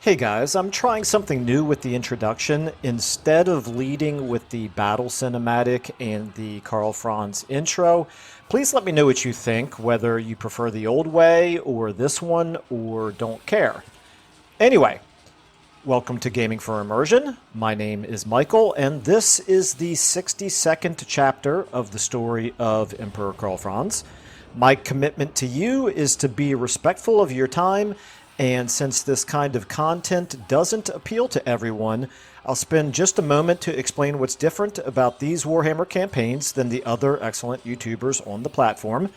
Hey guys, I'm trying something new with the introduction. Instead of leading with the battle cinematic and the Karl Franz intro, please let me know what you think, whether you prefer the old way or this one or don't care. Anyway, welcome to Gaming for Immersion. My name is Michael, and this is the 62nd chapter of the story of Emperor Karl Franz. My commitment to you is to be respectful of your time, and since this kind of content doesn't appeal to everyone, I'll spend just a moment to explain what's different about these Warhammer campaigns than the other excellent YouTubers on the platform.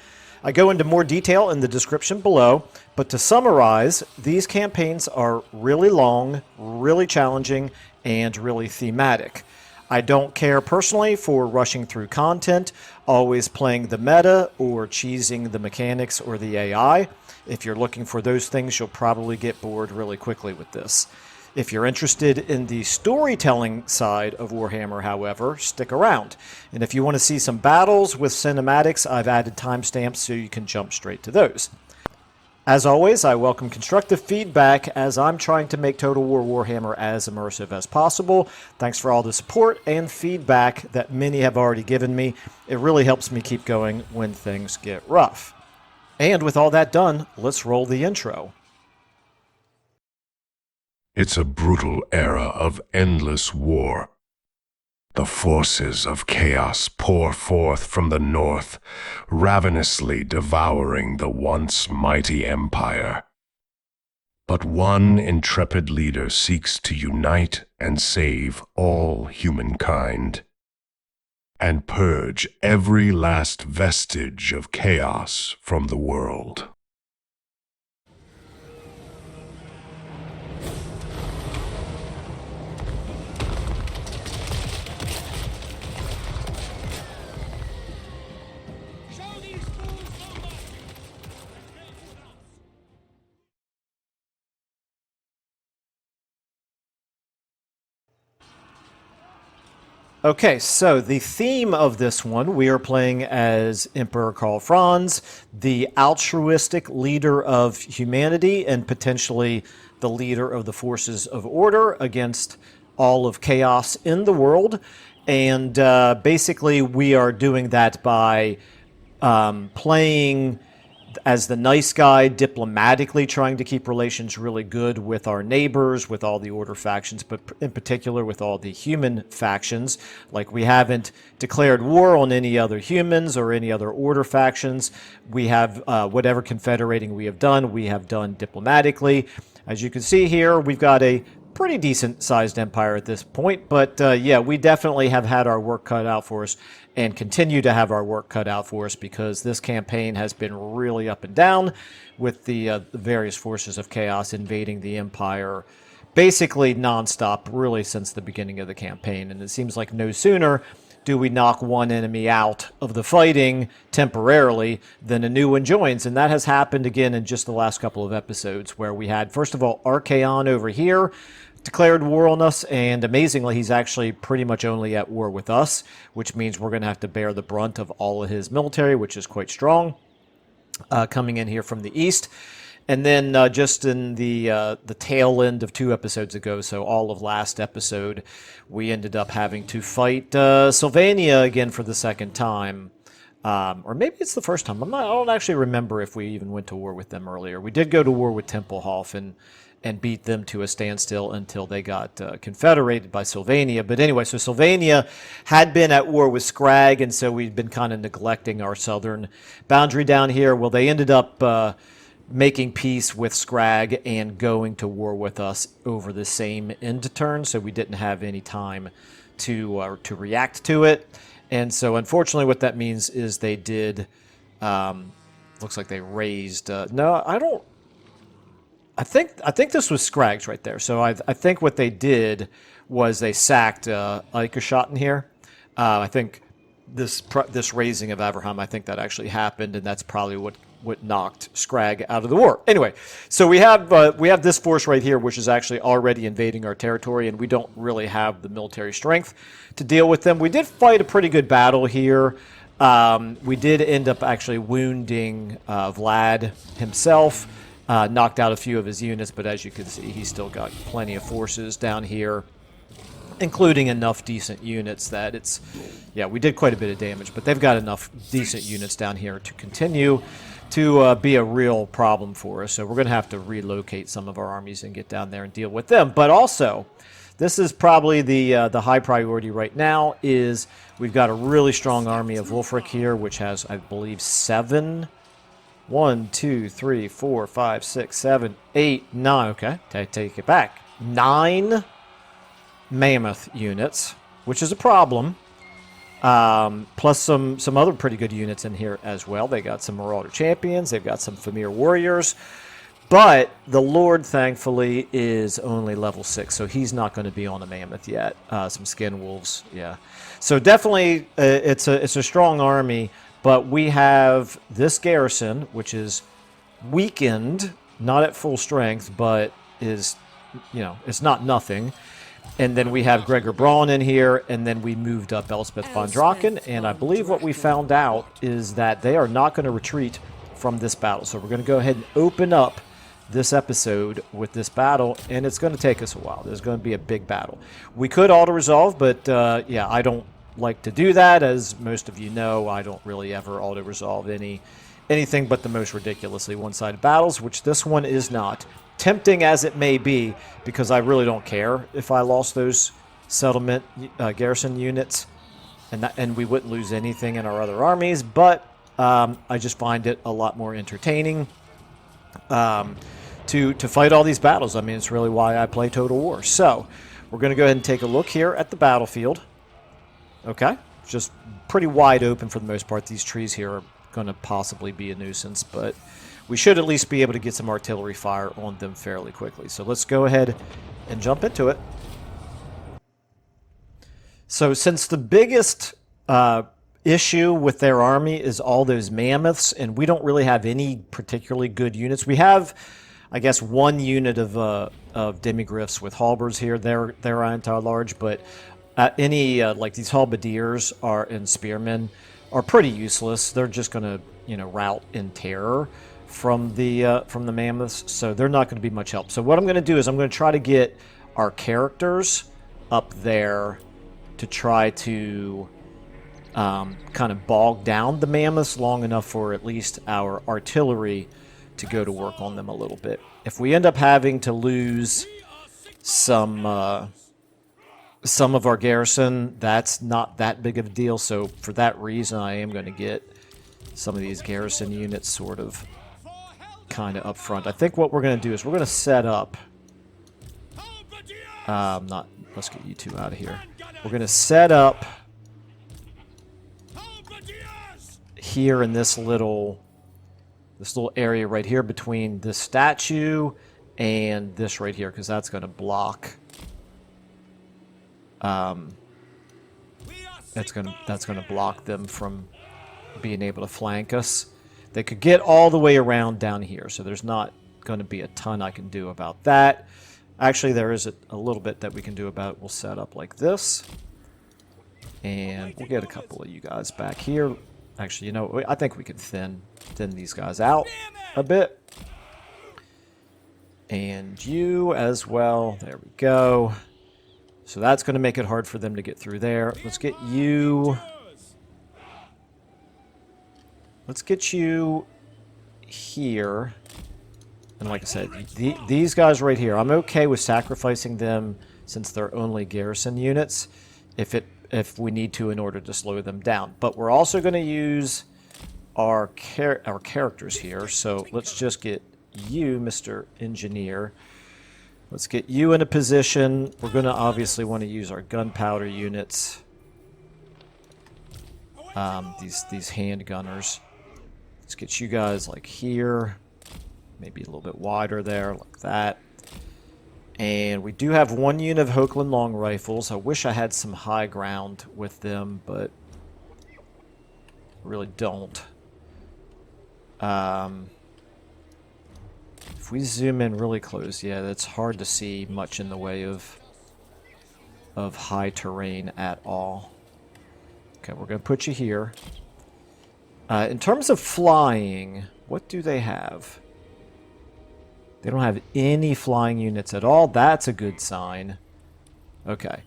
I go into more detail in the description below, but to summarize, these campaigns are really long, really challenging, and really thematic. I don't care personally for rushing through content, always playing the meta, or cheesing the mechanics or the AI. If you're looking for those things, you'll probably get bored really quickly with this. If you're interested in the storytelling side of Warhammer, however, stick around. And if you want to see some battles with cinematics, I've added timestamps so you can jump straight to those. As always, I welcome constructive feedback as I'm trying to make Total War Warhammer as immersive as possible. Thanks for all the support and feedback that many have already given me. It really helps me keep going when things get rough. And with all that done, let's roll the intro. It's a brutal era of endless war. The forces of chaos pour forth from the north, ravenously devouring the once mighty empire. But one intrepid leader seeks to unite and save all humankind, and purge every last vestige of chaos from the world. Okay, so the theme of this one, we are playing as Emperor Karl Franz, the altruistic leader of humanity and potentially the leader of the forces of order against all of chaos in the world. And basically we are doing that by playing as the nice guy, diplomatically trying to keep relations really good with our neighbors, with all the Order factions, but in particular with all the human factions. Like, we haven't declared war on any other humans or any other Order factions. We have whatever confederating we have done diplomatically. As you can see here, we've got a pretty decent-sized empire at this point, but yeah, we definitely have had our work cut out for us and continue to have our work cut out for us because this campaign has been really up and down with the various forces of chaos invading the empire basically nonstop, really since the beginning of the campaign. And it seems like no sooner do we knock one enemy out of the fighting temporarily than a new one joins. And that has happened again in just the last couple of episodes, where we had, first of all, Archaon over here declared war on us, and amazingly, he's actually pretty much only at war with us, which means we're going to have to bear the brunt of all of his military, which is quite strong, coming in here from the east. And then just in the tail end of 2 episodes ago, so all of last episode, we ended up having to fight Sylvania again for the second time. Or maybe it's the first time. I don't actually remember if we even went to war with them earlier. We did go to war with Tempelhof and beat them to a standstill until they got confederated by Sylvania. But anyway, so Sylvania had been at war with Scrag, and so we'd been kind of neglecting our southern boundary down here. Well, they ended up making peace with Scrag and going to war with us over the same end turn, so we didn't have any time to react to it. And so unfortunately what that means is they did, looks like they raised, no, I think this was Scragg's right there. So I think what they did was they sacked Eichershot in here. I think this raising of Abraham, I think that actually happened, and that's probably what knocked Scrag out of the war. Anyway, so we have this force right here, which is actually already invading our territory, and we don't really have the military strength to deal with them. We did fight a pretty good battle here. We did end up actually wounding Vlad himself, knocked out a few of his units, but as you can see, he's still got plenty of forces down here, including enough decent units that it's... Yeah, we did quite a bit of damage, but they've got enough decent units down here to continue to be a real problem for us. So we're going to have to relocate some of our armies and get down there and deal with them. But also, this is probably the high priority right now, is we've got a really strong army of Wolfric here, which has, I believe, 7... 1, 2, 3, 4, 5, 6, 7, 8, 9. Okay, take it back. 9 Mammoth units, which is a problem. Plus some other pretty good units in here as well. They got some Marauder Champions. They've got some Famir Warriors. But the Lord, thankfully, is only level 6, so he's not going to be on a Mammoth yet. Some Skin Wolves, yeah. So definitely, it's a strong army. But we have this garrison, which is weakened, not at full strength, but is, you know, it's not nothing. And then we have Gregor Braun in here, and then we moved up Elspeth von Draken, and I believe what we found out is that they are not going to retreat from this battle. So we're going to go ahead and open up this episode with this battle, and it's going to take us a while. There's going to be a big battle. We could auto-resolve, but yeah, I don't like to do that. As most of you know, I don't really ever auto-resolve anything but the most ridiculously one-sided battles, which this one is not. Tempting as it may be, because I really don't care if I lost those settlement garrison units, and we wouldn't lose anything in our other armies, but I just find it a lot more entertaining to fight all these battles. I mean, it's really why I play Total War. So we're going to go ahead and take a look here at the battlefield. Okay, just pretty wide open for the most part. These trees here are going to possibly be a nuisance, but we should at least be able to get some artillery fire on them fairly quickly. So let's go ahead and jump into it. So since the biggest issue with their army is all those mammoths, and we don't really have any particularly good units. We have, I guess, one unit of demigriffs with halberds here. They're anti-large, but any like these halberdiers and spearmen are pretty useless. They're just going to, you know, rout in terror from the mammoths, so they're not going to be much help. So what I'm going to do is I'm going to try to get our characters up there to try to kind of bog down the mammoths long enough for at least our artillery to go to work on them a little bit. If we end up having to lose some of our garrison, that's not that big of a deal. So for that reason, I am going to get some of these garrison units sort of kind of up front. I think what we're going to do is we're going to set up... let's get you two out of here. We're going to set up here in this little area right here between this statue and this right here, because that's going to block... that's going to block them from being able to flank us. They could get all the way around down here, so there's not going to be a ton I can do about that. Actually, there is a little bit that we can do about it. We'll set up like this, and we'll get a couple of you guys back here. Actually, you know, I think we can thin these guys out a bit. And you as well. There we go. So that's going to make it hard for them to get through there. Let's get you... Let's get you here. And like I said, these guys right here, I'm okay with sacrificing them since they're only garrison units if we need to in order to slow them down. But we're also going to use our characters here. So let's just get you, Mr. Engineer. Let's get you in a position. We're going to obviously want to use our gunpowder units. These handgunners. Let's get you guys like here. Maybe a little bit wider there, like that. And we do have one unit of Hochland long rifles. I wish I had some high ground with them, but really don't. If we zoom in really close, yeah, that's hard to see much in the way of high terrain at all. Okay, we're going to put you here. In terms of flying, what do they have? They don't have any flying units at all. That's a good sign. Okay.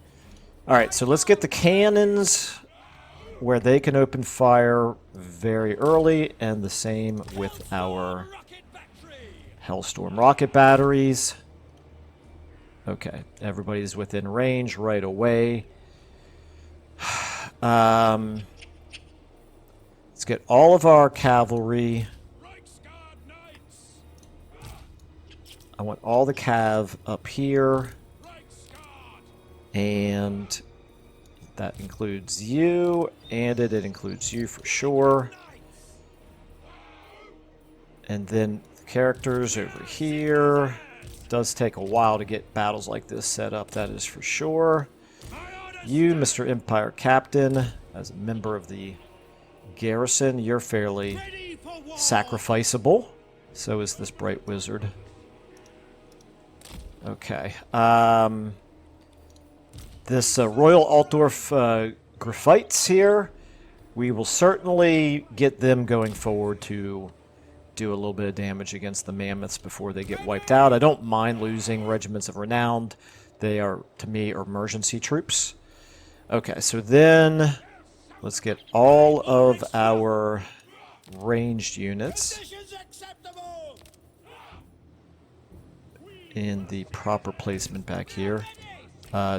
Alright, so let's get the cannons where they can open fire very early, and the same with our Hellstorm rocket batteries. Okay, everybody's within range right away. Let's get all of our cavalry. I want all the cav up here. And that includes you, and it includes you for sure. And then the characters over here. It does take a while to get battles like this set up, that is for sure. You, Mr. Empire Captain, as a member of the garrison, you're fairly sacrificable. So is this Bright Wizard. Okay. This Royal Altdorf Graphites here, we will certainly get them going forward to do a little bit of damage against the Mammoths before they get wiped out. I don't mind losing Regiments of Renown. They are, to me, emergency troops. Okay, so then let's get all of our ranged units in the proper placement back here.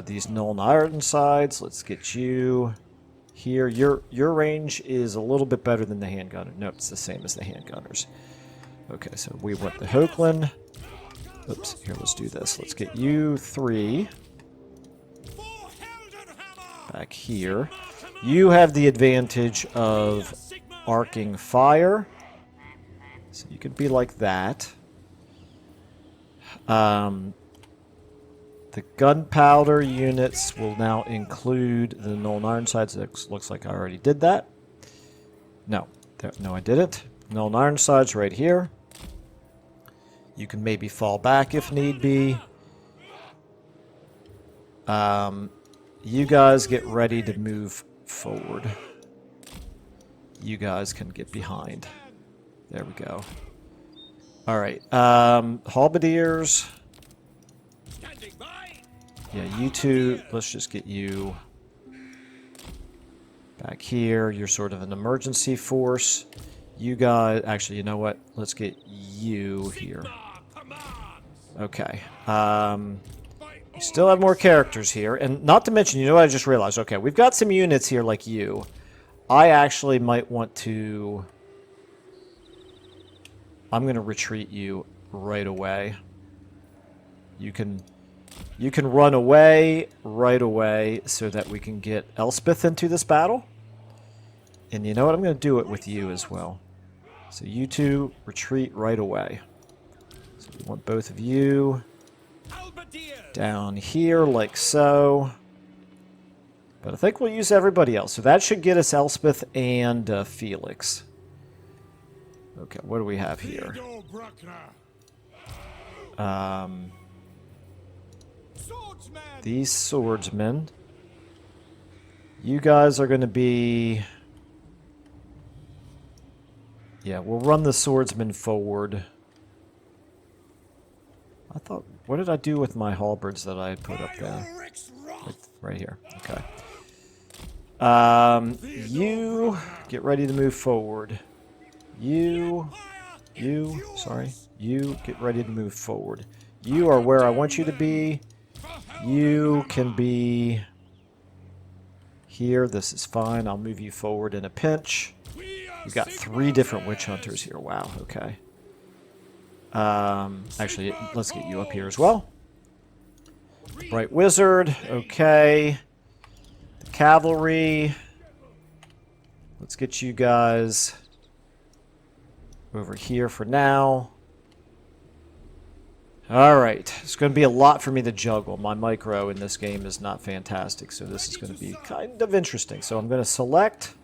These Null and Ironsides, let's get you here. Your range is a little bit better than the handgunner. No, it's the same as the handgunners. Okay, so we want the Hoekland. Oops, here, let's do this. Let's get you 3 back here. You have the advantage of arcing fire, so you could be like that. The gunpowder units will now include the Null and Ironsides. Looks like I already did that. No, no, I didn't. Null and Ironsides right here. You can maybe fall back if need be. You guys get ready to move forward. You guys can get behind. There we go. All right. Halberdiers. Yeah, you two, let's just get you back here. You're sort of an emergency force. You guys, actually, you know what? Let's get you here. Okay. We still have more characters here. And not to mention, you know what I just realized? Okay, we've got some units here like you. I actually might want to... I'm going to retreat you right away. You can run away right away so that we can get Elspeth into this battle. And you know what? I'm going to do it with you as well. So you two retreat right away. So we want both of you down here like so. But I think we'll use everybody else. So that should get us Elspeth and Felix. Okay, what do we have here? These swordsmen. You guys are going to be... Yeah, we'll run the swordsmen forward. I thought... What did I do with my halberds that I had put up there? Right here. Okay. You get ready to move forward. You get ready to move forward. You are where I want you to be. You can be here. This is fine. I'll move you forward in a pinch. You've got 3 different witch hunters here. Wow, okay. Actually, let's get you up here as well. Bright Wizard, okay. The cavalry. Let's get you guys over here for now. Alright, it's going to be a lot for me to juggle. My micro in this game is not fantastic, so this is going to be kind of interesting. So I'm going to select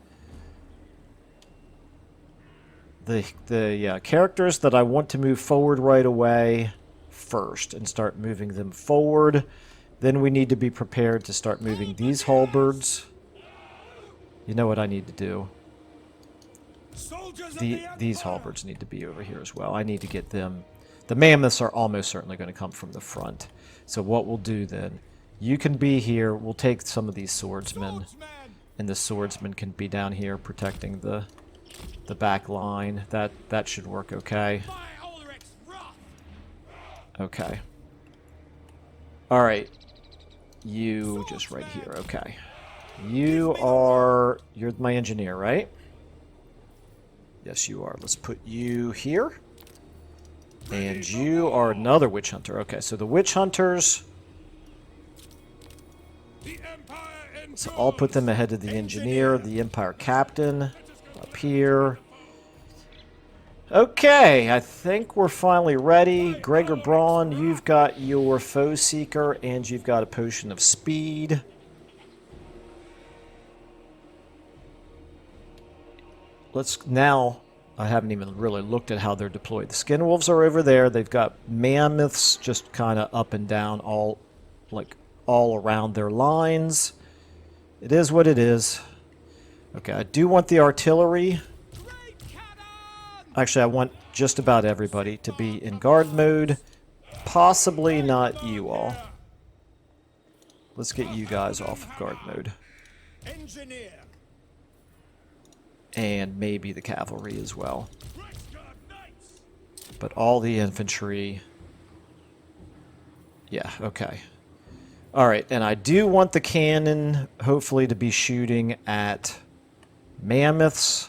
the characters that I want to move forward right away first and start moving them forward. Then we need to be prepared to start moving these halberds. You know what I need to do? These halberds need to be over here as well. I need to get them. The mammoths are almost certainly going to come from the front. So what we'll do then, you can be here. We'll take some of these swordsmen, and the swordsmen can be down here protecting the back line. That should work okay. Okay. All right. You just right here. Okay. You're my engineer, right? Yes, you are. Let's put you here. And you are another witch hunter. Okay, so the witch hunters. So I'll put them ahead of the engineer, the Empire captain, up here. Okay, I think we're finally ready. Gregor Braun, you've got your Foe Seeker, and you've got a Potion of Speed. Let's now... I haven't even really looked at how they're deployed. The Skinwolves are over there. They've got Mammoths just kind of up and down all around their lines. It is what it is. Okay, I do want the artillery. Actually, I want just about everybody to be in guard mode. Possibly not you all. Let's get you guys off of guard mode. Engineer. And maybe the cavalry as well. But all the infantry... Yeah, okay. Alright, and I do want the cannon, hopefully, to be shooting at mammoths.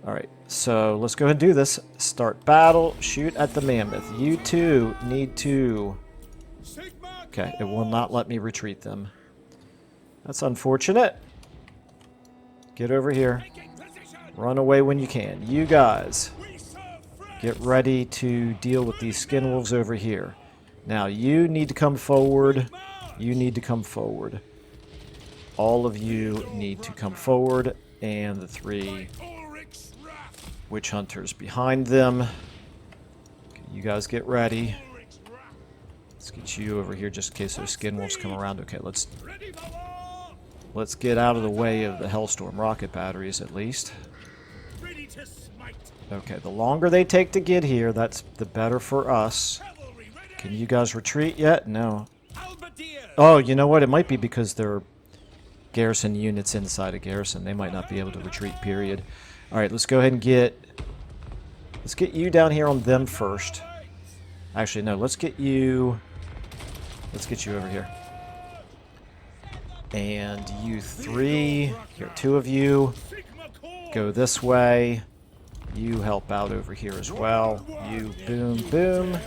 Alright, so let's go ahead and do this. Start battle, shoot at the mammoth. You two need to... Okay, it will not let me retreat them. That's unfortunate. Get over here. Run away when you can. You guys, get ready to deal with these Skinwolves over here. Now, you need to come forward. You need to come forward. All of you need to come forward. And the 3 witch hunters behind them. Okay, you guys get ready. Let's get you over here just in case those Skinwolves come around. Okay, let's get out of the way of the Hellstorm rocket batteries, at least. Okay, the longer they take to get here, that's the better for us. Can you guys retreat yet? No. Oh, you know what? It might be because they're garrison units inside a garrison. They might not be able to retreat, period. Alright, let's go ahead and get... Let's get you down here on them first. Actually, no, let's get you... Let's get you over here. And you 3, here 2 of you, go this way. You help out over here as well. You boom, boom.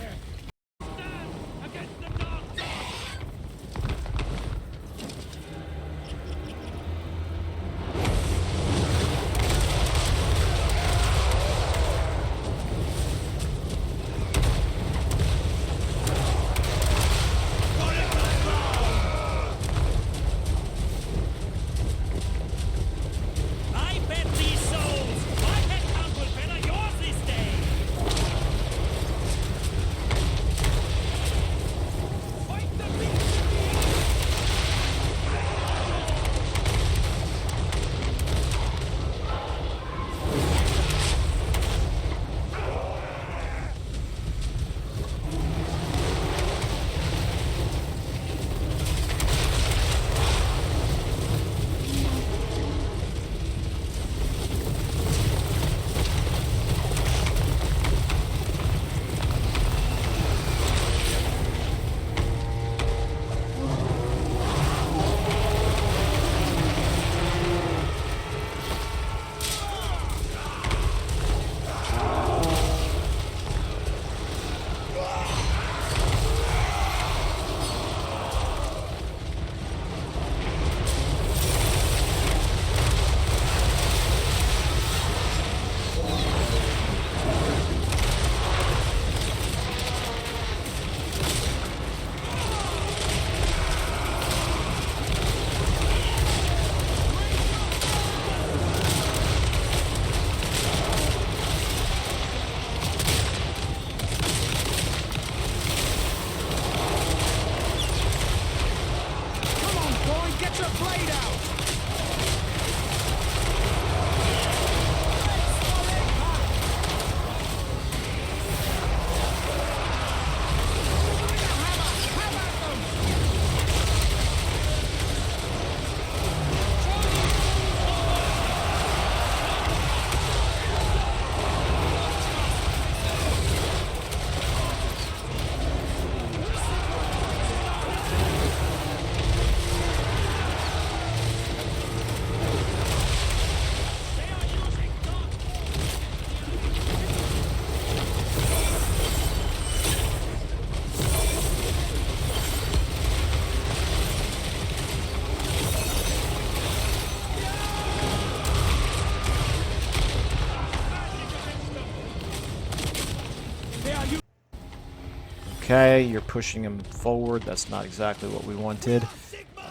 Okay, you're pushing him forward. That's not exactly what we wanted.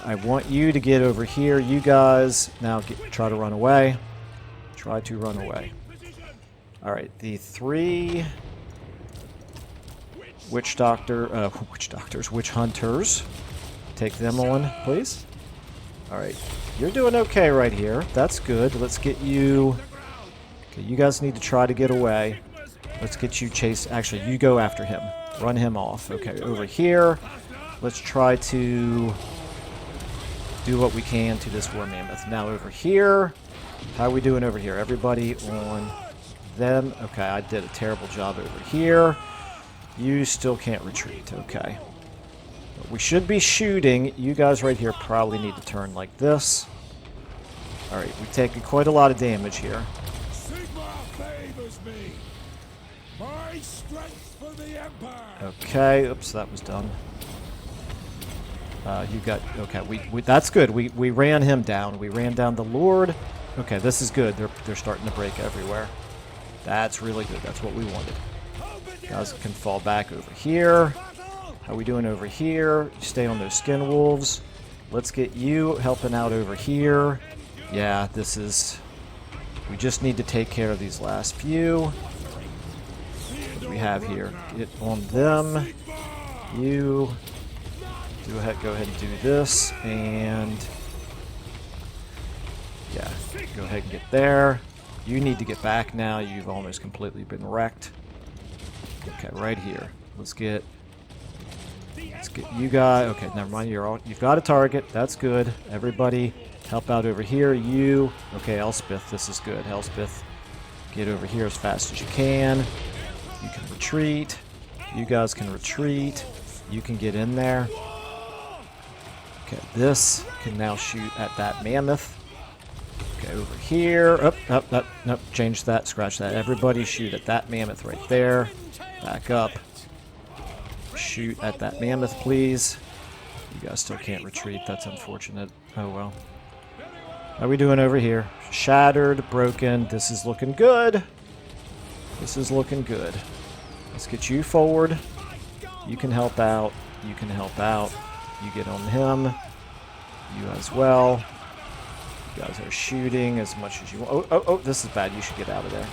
I want you to get over here. You guys now try to run away. Try to run away. All right, the 3 witch hunters. Take them on, please. All right, you're doing okay right here. That's good. Let's get you. Okay, you guys need to try to get away. Let's get you chased. Actually, you go after him. Run him off. Okay, over here. Let's try to do what we can to this war mammoth. Now over here. How are we doing over here? Everybody on them. Okay, I did a terrible job over here. You still can't retreat. Okay. But we should be shooting. You guys right here probably need to turn like this. Alright, we've taken quite a lot of damage here. My strength for the Empire. Okay, oops, that was done. You got, okay, we that's good. We ran him down. We ran down the Lord. Okay, this is good. They're starting to break everywhere. That's really good. That's what we wanted. Guys can fall back over here. How are we doing over here? You stay on those skin wolves. Let's get you helping out over here. Yeah, this is... We just need to take care of these last few. What we have here. Get on them. You... Go ahead and do this. And... Yeah, go ahead and get there. You need to get back now. You've almost completely been wrecked. Okay, right here. Let's get you guys. Okay, never mind. You've got a target. That's good. Everybody, help out over here. You. Okay, Elspeth. This is good. Elspeth, get over here as fast as you can. You can retreat. You guys can retreat. You can get in there. Okay, this can now shoot at that mammoth. Okay, over here. Nope, change that, scratch that. Everybody shoot at that mammoth right there. Back up. Shoot at that mammoth, please. You guys still can't retreat. That's unfortunate. Oh well. How are we doing over here? Shattered, broken. This is looking good. This is looking good. Let's get you forward. You can help out. You can help out. You get on him. You as well. You guys are shooting as much as you want. Oh, this is bad. You should get out of there.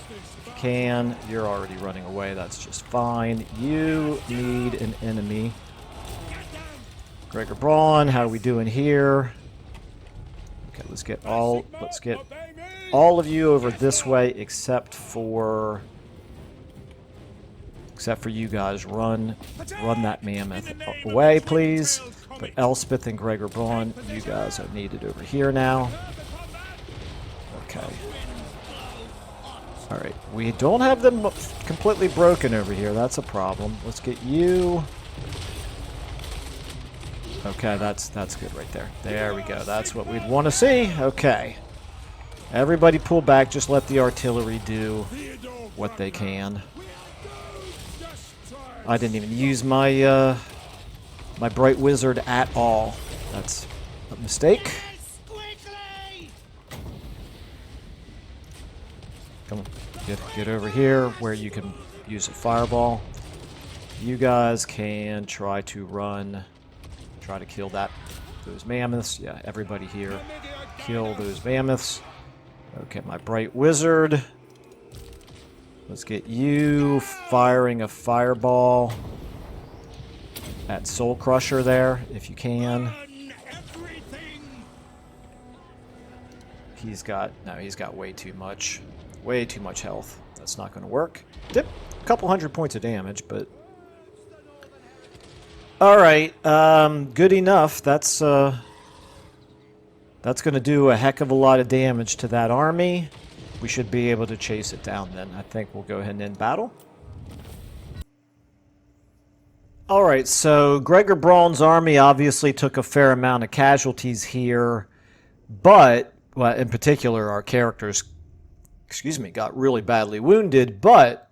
If you can. You're already running away. That's just fine. You need an enemy. Gregor Braun, how are we doing here? Okay, let's get all of you over this way except for you guys. Run that mammoth away, please. But Elspeth and Gregor Braun, you guys are needed over here now. Okay. Alright, we don't have them completely broken over here. That's a problem. Let's get you. Okay, that's good right there. There we go. That's what we'd want to see. Okay. Everybody pull back. Just let the artillery do what they can. I didn't even use my my bright wizard at all. That's a mistake. Come on, get over here where you can use a fireball. You guys can try to kill those mammoths. Yeah, everybody here, kill those mammoths. Okay, my bright wizard. Let's get you firing a fireball at Soul Crusher there, if you can. He's got way too much health. That's not going to work. Did a couple hundred points of damage, but all right, good enough. That's going to do a heck of a lot of damage to that army. We should be able to chase it down then. I think we'll go ahead and end battle. Alright, so Gregor Braun's army obviously took a fair amount of casualties here, but, well, in particular, our characters, got really badly wounded, but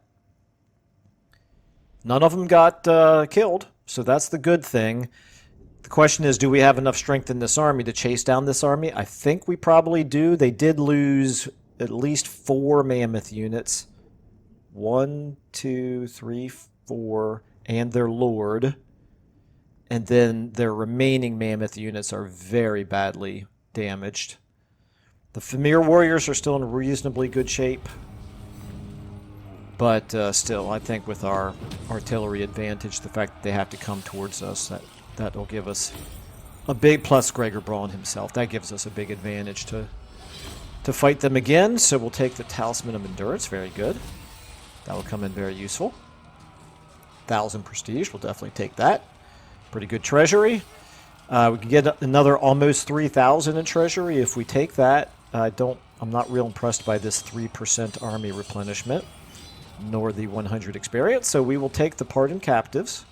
none of them got killed, so that's the good thing. The question is, do we have enough strength in this army to chase down this army? I think we probably do. They did lose at least 4 mammoth units. 1, 2, 3, 4... and their lord. And then their remaining Mammoth units are very badly damaged. The Famir warriors are still in reasonably good shape. But still, I think with our artillery advantage, the fact that they have to come towards us, that'll give us a big, plus Gregor Braun himself, that gives us a big advantage to fight them again. So we'll take the Talisman of Endurance, very good. That will come in very useful. 1,000 prestige, we'll definitely take that. Pretty good treasury. We can get another almost 3,000 in treasury if we take that. I'm not real impressed by this 3% army replenishment, nor the 100 experience, so we will take the pardoned captives.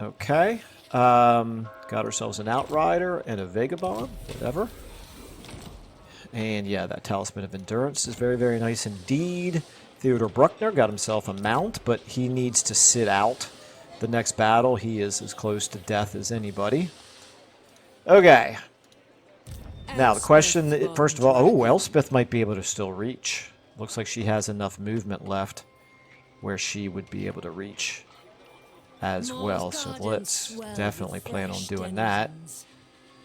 Okay. Got ourselves an Outrider and a Vagabond, whatever. And yeah, that Talisman of Endurance is very, very nice indeed. Theodor Bruckner got himself a mount, but he needs to sit out the next battle. He is as close to death as anybody. Okay. Now, the question, first of all, oh, Elspeth might be able to still reach. Looks like she has enough movement left where she would be able to reach as well. So let's definitely plan on doing that.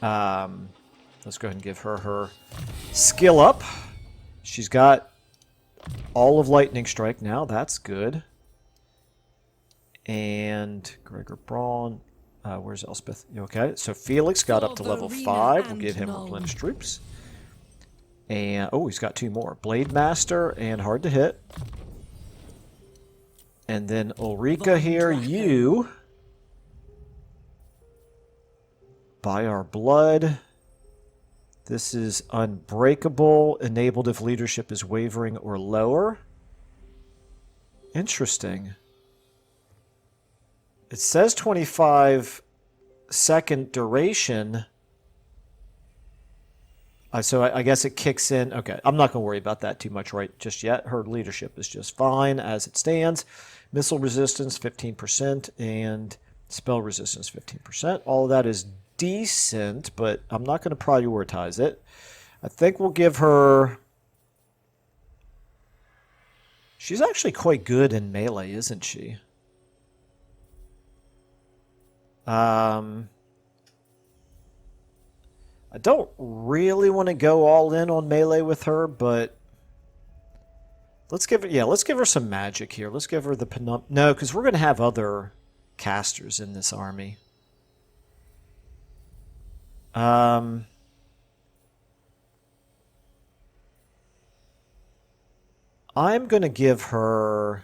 Let's go ahead and give her skill up. She's got all of Lightning Strike now. That's good. And Gregor Braun. Where's Elspeth? Okay, so Felix got up to level 5. We'll give him replenished troops. And, oh, he's got 2 more. Blade Master and Hard to Hit. And then Ulrika here, you, by our blood, this is Unbreakable, enabled if leadership is wavering or lower. Interesting. It says 25-second duration. So I guess it kicks in. Okay, I'm not going to worry about that too much just yet. Her leadership is just fine as it stands. Missile resistance, 15%, and spell resistance, 15%. All of that is decent, but I'm not going to prioritize it. I think we'll give her... She's actually quite good in melee, isn't she? I don't really want to go all in on melee with her, but let's give her some magic here. Let's give her the no, because we're going to have other casters in this army. I'm going to give her...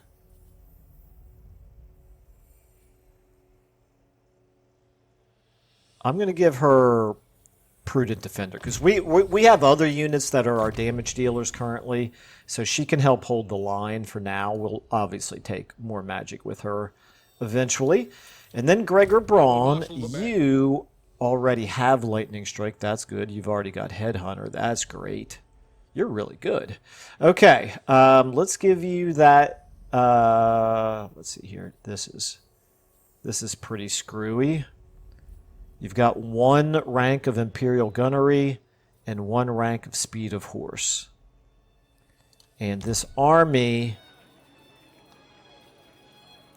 Prudent Defender, because we have other units that are our damage dealers currently, so she can help hold the line for now. We'll obviously take more magic with her eventually. And then Gregor Braun, you already have Lightning Strike. That's good. You've already got Headhunter. That's great. You're really good. Okay, let's give you that. Let's see here. This is pretty screwy. You've got 1 rank of Imperial Gunnery and 1 rank of Speed of Horse. And this army,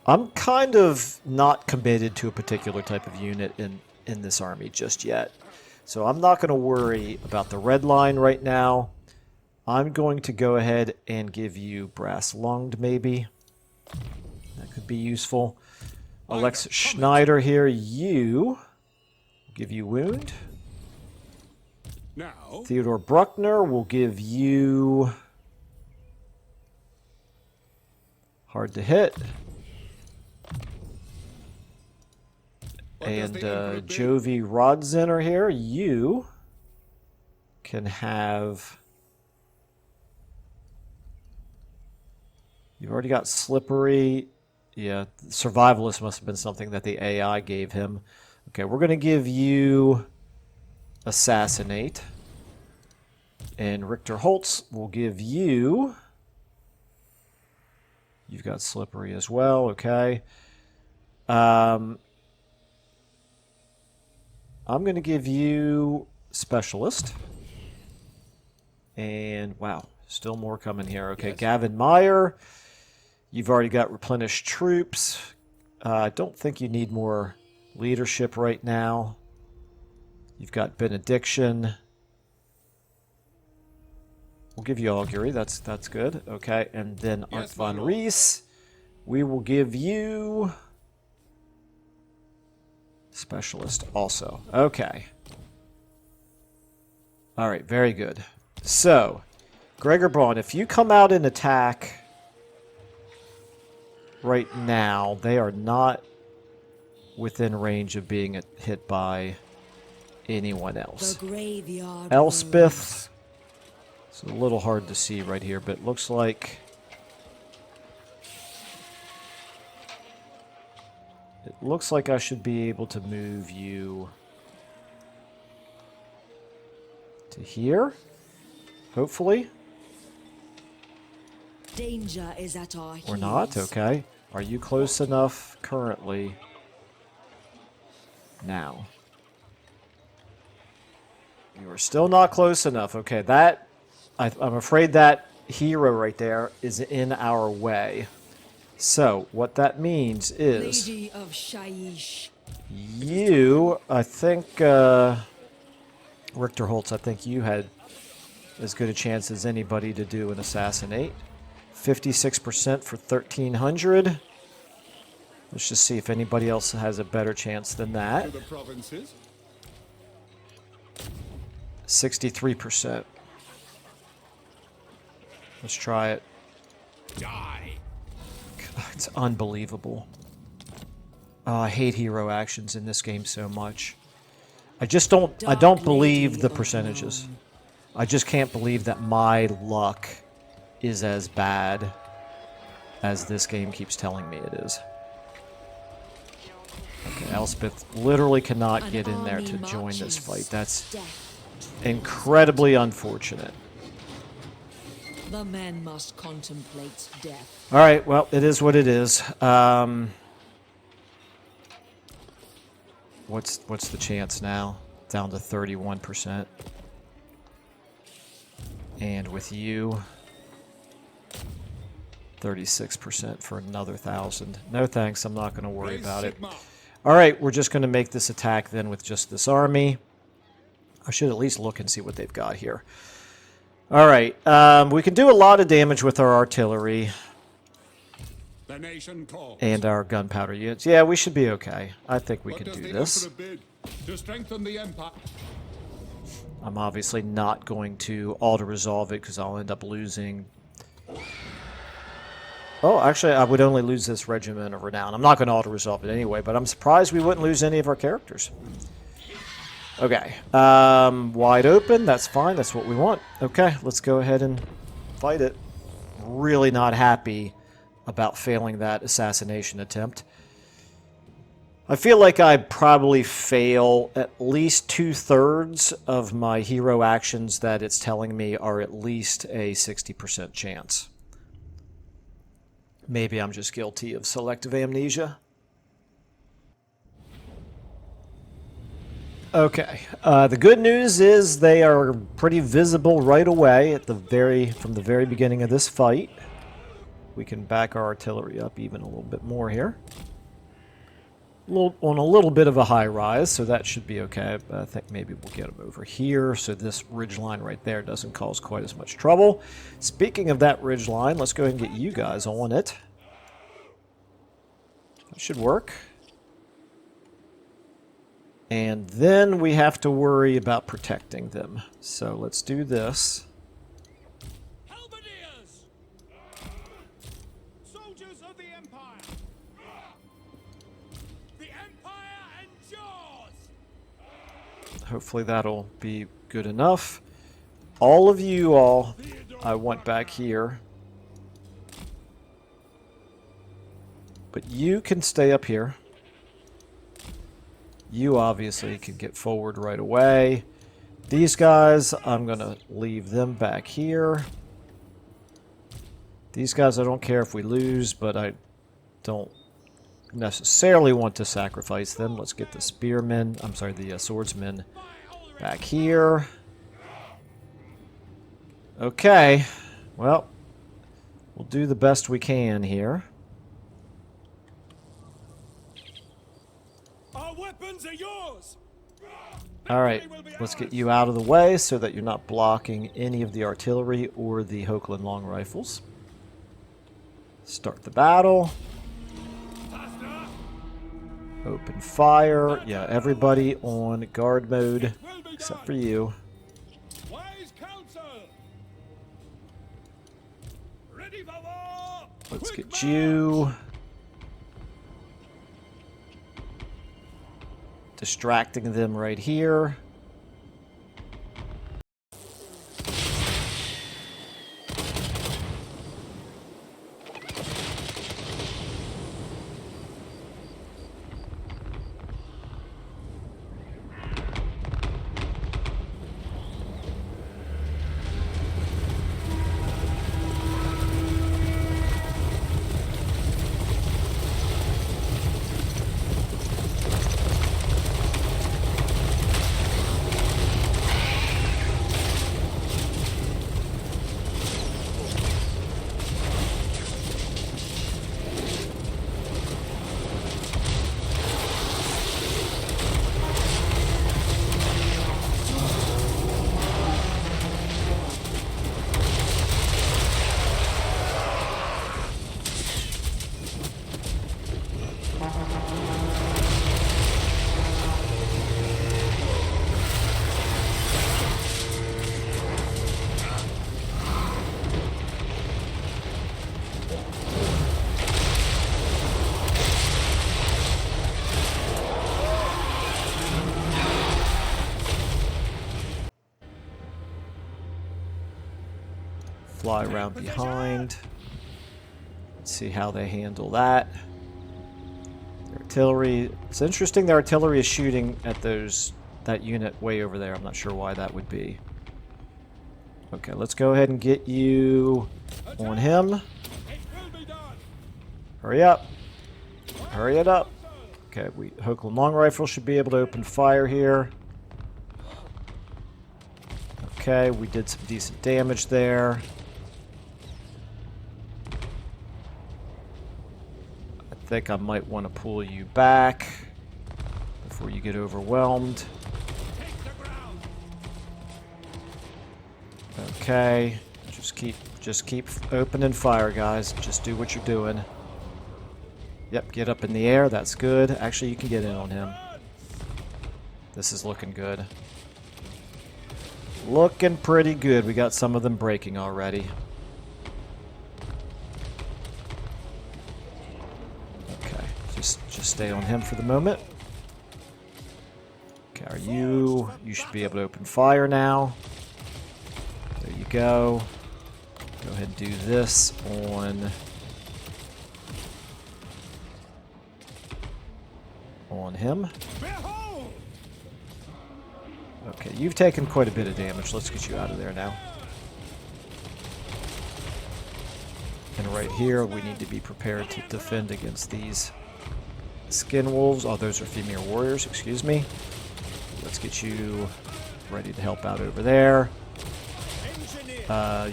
I'm kind of not committed to a particular type of unit in this army just yet. So I'm not going to worry about the red line right now. I'm going to go ahead and give you Brass Lunged, maybe. That could be useful. Alexa Schneider here, you... give you Wound. Now, Theodor Bruckner will give you Hard to Hit. And Jovi Rodzinner here, you can have... You've already got Slippery. Yeah, Survivalist must have been something that the AI gave him. Okay, we're going to give you Assassinate. And Richter Holtz will give you... You've got Slippery as well, okay. I'm going to give you Specialist. And wow, still more coming here. Okay, yes. Gavin Meyer, you've already got replenished troops. I don't think you need more leadership right now. You've got benediction. We'll give you augury. That's good. Okay, and then Art von Rees, we will give you specialist also. Okay. All right, very good. So, Gregor Braun, if you come out and attack right now, they are not within range of being hit by anyone else. Elspeth, it's a little hard to see right here, but it looks like I should be able to move you to here, hopefully. Danger is at our heels. Or not, okay. Are you close enough currently? Now. You are still not close enough. Okay, that... I'm afraid that hero right there is in our way. So, what that means is... Lady of Shaiish. You, I think... Richter Holtz, I think you had as good a chance as anybody to do an assassinate. 56% for 1,300. Let's just see if anybody else has a better chance than that. 63%. Let's try it. Die. God, it's unbelievable. Oh, I hate hero actions in this game so much. I don't believe the percentages. I just can't believe that my luck is as bad as this game keeps telling me it is. Okay, Elspeth literally cannot get in there to join this fight. That's incredibly unfortunate. The men must contemplate death. All right, well, it is what it is. What's the chance now? Down to 31%. And with you, 36% for another 1,000. No thanks, I'm not going to worry about it. All right, we're just going to make this attack then with just this army. I should at least look and see what they've got here. All right, we can do a lot of damage with our artillery and our gunpowder units. Yeah, we should be okay. I think we can do this. To strengthen the empire. I'm obviously not going to auto-resolve it because I'll end up losing... Oh, actually, I would only lose this Regiment of Renown. I'm not going to auto-resolve it anyway, but I'm surprised we wouldn't lose any of our characters. Okay. Wide open. That's fine. That's what we want. Okay, let's go ahead and fight it. Really not happy about failing that assassination attempt. I feel like I probably fail at least 2/3 of my hero actions that it's telling me are at least a 60% chance. Maybe I'm just guilty of selective amnesia. Okay. The good news is they are pretty visible right away at from the very beginning of this fight. We can back our artillery up even a little bit more here. On a little bit of a high rise, so that should be okay. But I think maybe we'll get them over here so this ridge line right there doesn't cause quite as much trouble. Speaking of that ridge line, let's go ahead and get you guys on it. That should work. And then we have to worry about protecting them. So let's do this. Soldiers of the Empire. The Empire endures. Hopefully that'll be good enough. All of you I want back here. But you can stay up here. You obviously can get forward right away. These guys, I'm going to leave them back here. These guys, I don't care if we lose, but I don't necessarily want to sacrifice them. Let's get the spearmen, the swordsmen back here. Okay. Well, we'll do the best we can here. Our weapons are yours. All right, let's get you out of the way so that you're not blocking any of the artillery or the Hochland long rifles. Start the battle. Open fire. Yeah, everybody on guard mode except for you. Wise counsel. Ready for war. Let's Quick get march. you. Distracting them right here. Fly around behind. Let's see how they handle that. The artillery. It's interesting the artillery is shooting at that unit way over there. I'm not sure why that would be. Okay, let's go ahead and get you on him. It will be done. Hurry up. Hurry it up. Okay, Hochland long rifle should be able to open fire here. Okay, we did some decent damage there. I think I might want to pull you back before you get overwhelmed. Take the ground. Okay, just keep opening fire, guys. Just do what you're doing. Yep, get up in the air. That's good. Actually, you can get in on him. This is looking good. Looking pretty good. We got some of them breaking already. Okay, just stay on him for the moment. Okay, you should be able to open fire now. There you go. Go ahead and do this on him. Behold. Okay, you've taken quite a bit of damage. Let's get you out of there now. And right here, we need to be prepared to defend against these skin wolves. Oh, those are female warriors, excuse me. Let's get you ready to help out over there.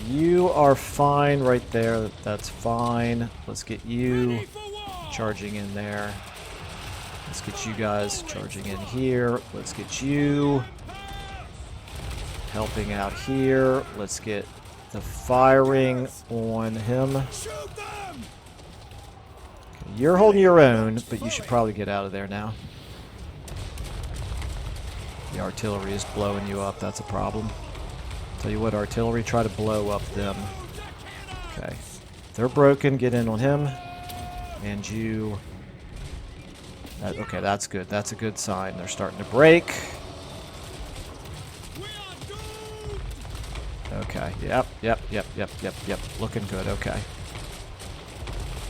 You are fine right there. That's fine. Let's get you charging in there. Let's get you guys charging in here. Let's get you helping out here. Let's get the firing on him. Shoot them. You're holding your own, but you should probably get out of there now. The artillery is blowing you up. That's a problem. Tell you what, artillery, try to blow up them. Okay. They're broken. Get in on him. And you... okay, that's good. That's a good sign. They're starting to break. We are doomed. Okay. Yep. Looking good. Okay.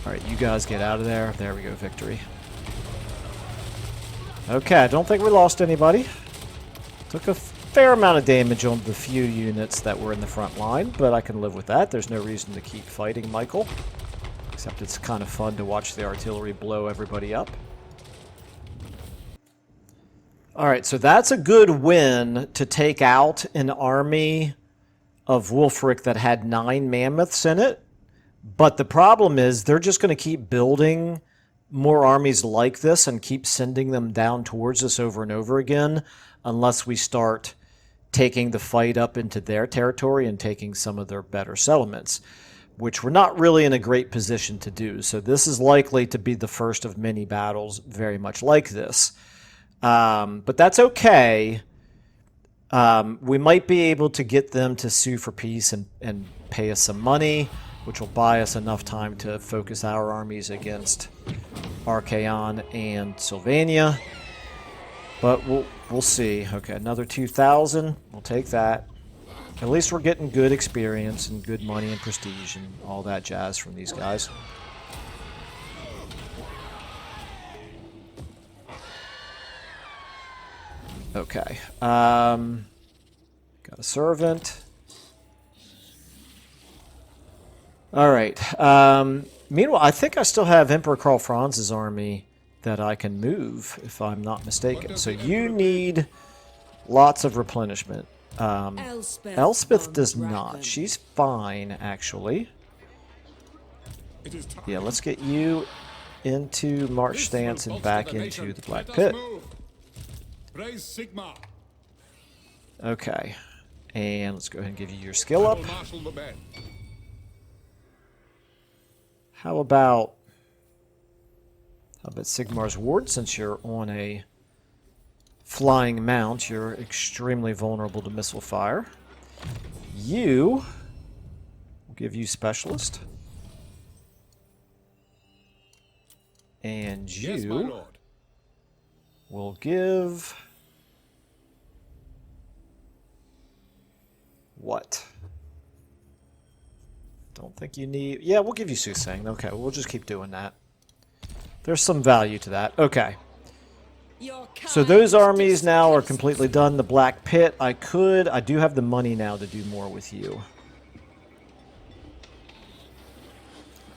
Alright, you guys get out of there. There we go. Victory. Okay, I don't think we lost anybody. Took a fair amount of damage on the few units that were in the front line, but I can live with that. There's no reason to keep fighting Michael. Except it's kind of fun to watch the artillery blow everybody up. Alright, so that's a good win to take out an army of Wulfric that had 9 mammoths in it. But the problem is they're just going to keep building more armies like this and keep sending them down towards us over and over again unless we start taking the fight up into their territory and taking some of their better settlements, which we're not really in a great position to do. So this is likely to be the first of many battles very much like this. But that's okay. We might be able to get them to sue for peace and pay us some money, which will buy us enough time to focus our armies against Archaon and Sylvania. But we'll see. Okay, another 2,000. We'll take that. At least we're getting good experience and good money and prestige and all that jazz from these guys. Okay. Got a servant. All right. Meanwhile, I think I still have Emperor Karl Franz's army that I can move, if I'm not mistaken. So you need lots of replenishment. Elspeth does not. She's fine, actually. Yeah, let's get you into March Stance and back into the Black Pit. Okay. And let's go ahead and give you your skill up. How about Sigmar's Ward? Since you're on a flying mount, you're extremely vulnerable to missile fire. You, we'll give you Specialist. And you, Yes, my lord. will give... what? Don't think you need... yeah, we'll give you Soothsaying. Okay, we'll just keep doing that. There's some value to that. Okay. So those armies now are completely done. The Black Pit, I do have the money now to do more with you.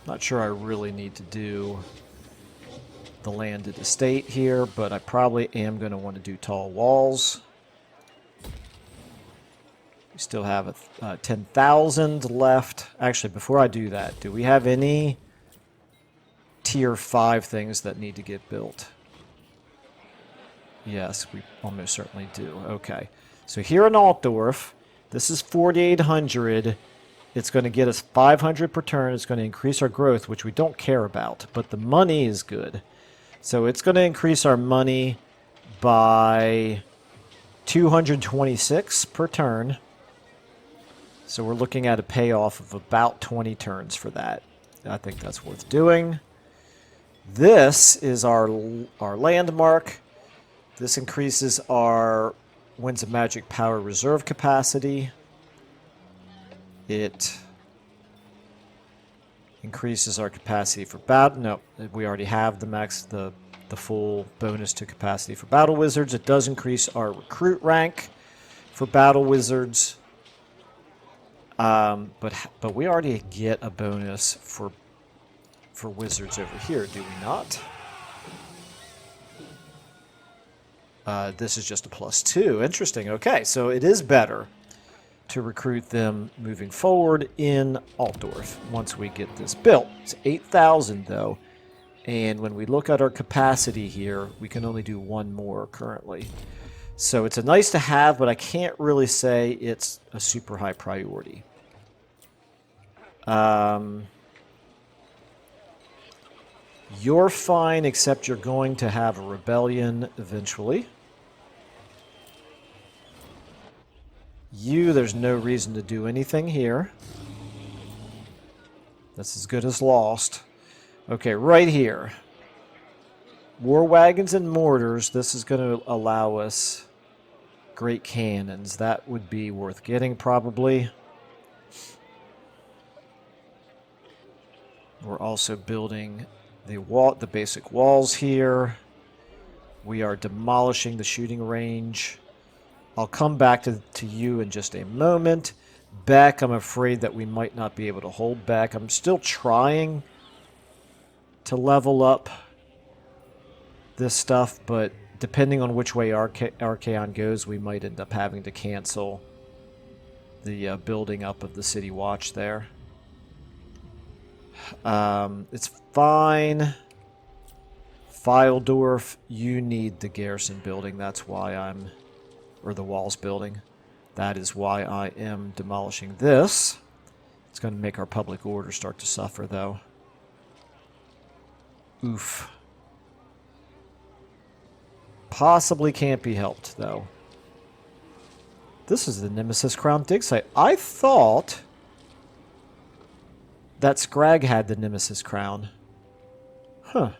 Not sure I really need to do the landed estate here, but I probably am going to want to do tall walls. We still have 10,000 left. Actually, before I do that, do we have any tier 5 things that need to get built? Yes, we almost certainly do. Okay. So here in Altdorf, this is 4,800. It's going to get us 500 per turn. It's going to increase our growth, which we don't care about, but the money is good. So it's going to increase our money by 226 per turn. So we're looking at a payoff of about 20 turns for that. I think that's worth doing. This is our landmark. This increases our Winds of Magic power reserve capacity. It increases our capacity for battle. No, we already have the full bonus to capacity for battle wizards. It does increase our recruit rank for battle wizards. But we already get a bonus for wizards over here, do we not? This is just a +2. Interesting. Okay, so it is better to recruit them moving forward in Altdorf once we get this built. It's 8,000 though, and when we look at our capacity here, we can only do one more currently. So it's a nice to have, but I can't really say it's a super high priority. You're fine, except you're going to have a rebellion eventually. There's no reason to do anything here. That's as good as lost. Okay, right here. War wagons and mortars. This is going to allow us great cannons. That would be worth getting, probably. We're also building the basic walls here. We are demolishing the shooting range. I'll come back to you in just a moment. Beck, I'm afraid that we might not be able to hold Beck. I'm still trying to level up this stuff, but depending on which way Archaon goes, we might end up having to cancel the building up of the City Watch there. It's fine. Filedorf, you need the garrison building. That's why I'm... or the walls building. That is why I am demolishing this. It's going to make our public order start to suffer, though. Oof. Possibly can't be helped, though. This is the Nemesis Crown dig site. I thought that Scrag had the Nemesis Crown. Huh.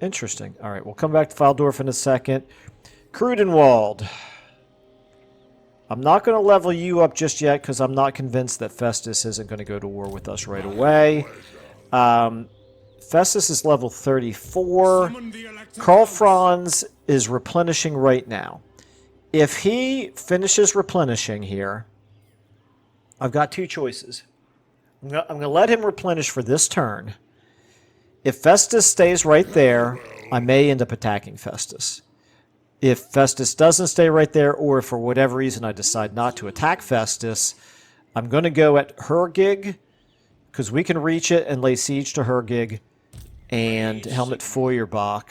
Interesting. All right, we'll come back to Filedorf in a second. Crudenwald. I'm not going to level you up just yet because I'm not convinced that Festus isn't going to go to war with us right away. Festus is level 34. Karl Franz is replenishing right now. If he finishes replenishing here, I've got two choices. I'm going to let him replenish for this turn. If Festus stays right there, I may end up attacking Festus. If Festus doesn't stay right there, or if for whatever reason I decide not to attack Festus, I'm going to go at Hergig, because we can reach it and lay siege to Hergig, and Helmut Feuerbach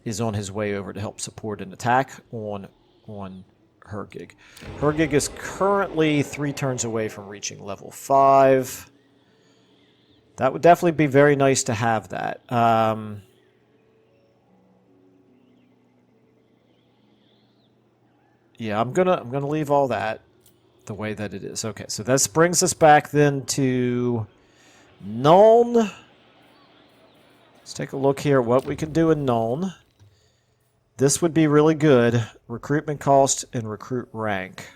is on his way over to help support an attack on Hergig. Hergig is currently 3 turns away from reaching level 5. That would definitely be very nice to have that. Yeah, I'm gonna leave all that the way that it is. Okay, so this brings us back then to Nuln. Let's take a look here at what we can do in Nuln. This would be really good. Recruitment cost and recruit rank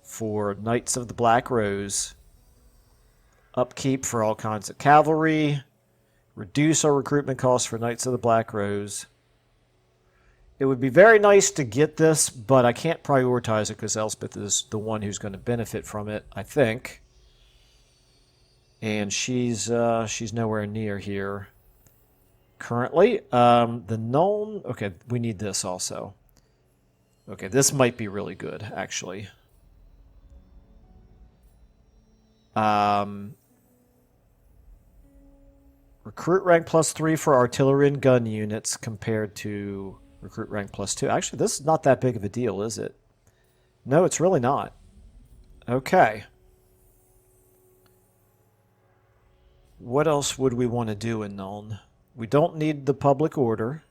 for Knights of the Black Rose. Upkeep for all kinds of cavalry. Reduce our recruitment costs for Knights of the Black Rose. It would be very nice to get this, but I can't prioritize it because Elspeth is the one who's going to benefit from it, I think. And she's nowhere near here currently. The Nuln... Okay, we need this also. Okay, this might be really good, actually. Recruit rank +3 for artillery and gun units compared to recruit rank +2. Actually, this is not that big of a deal, is it? No, it's really not. Okay. What else would we want to do in Nuln? We don't need the public order.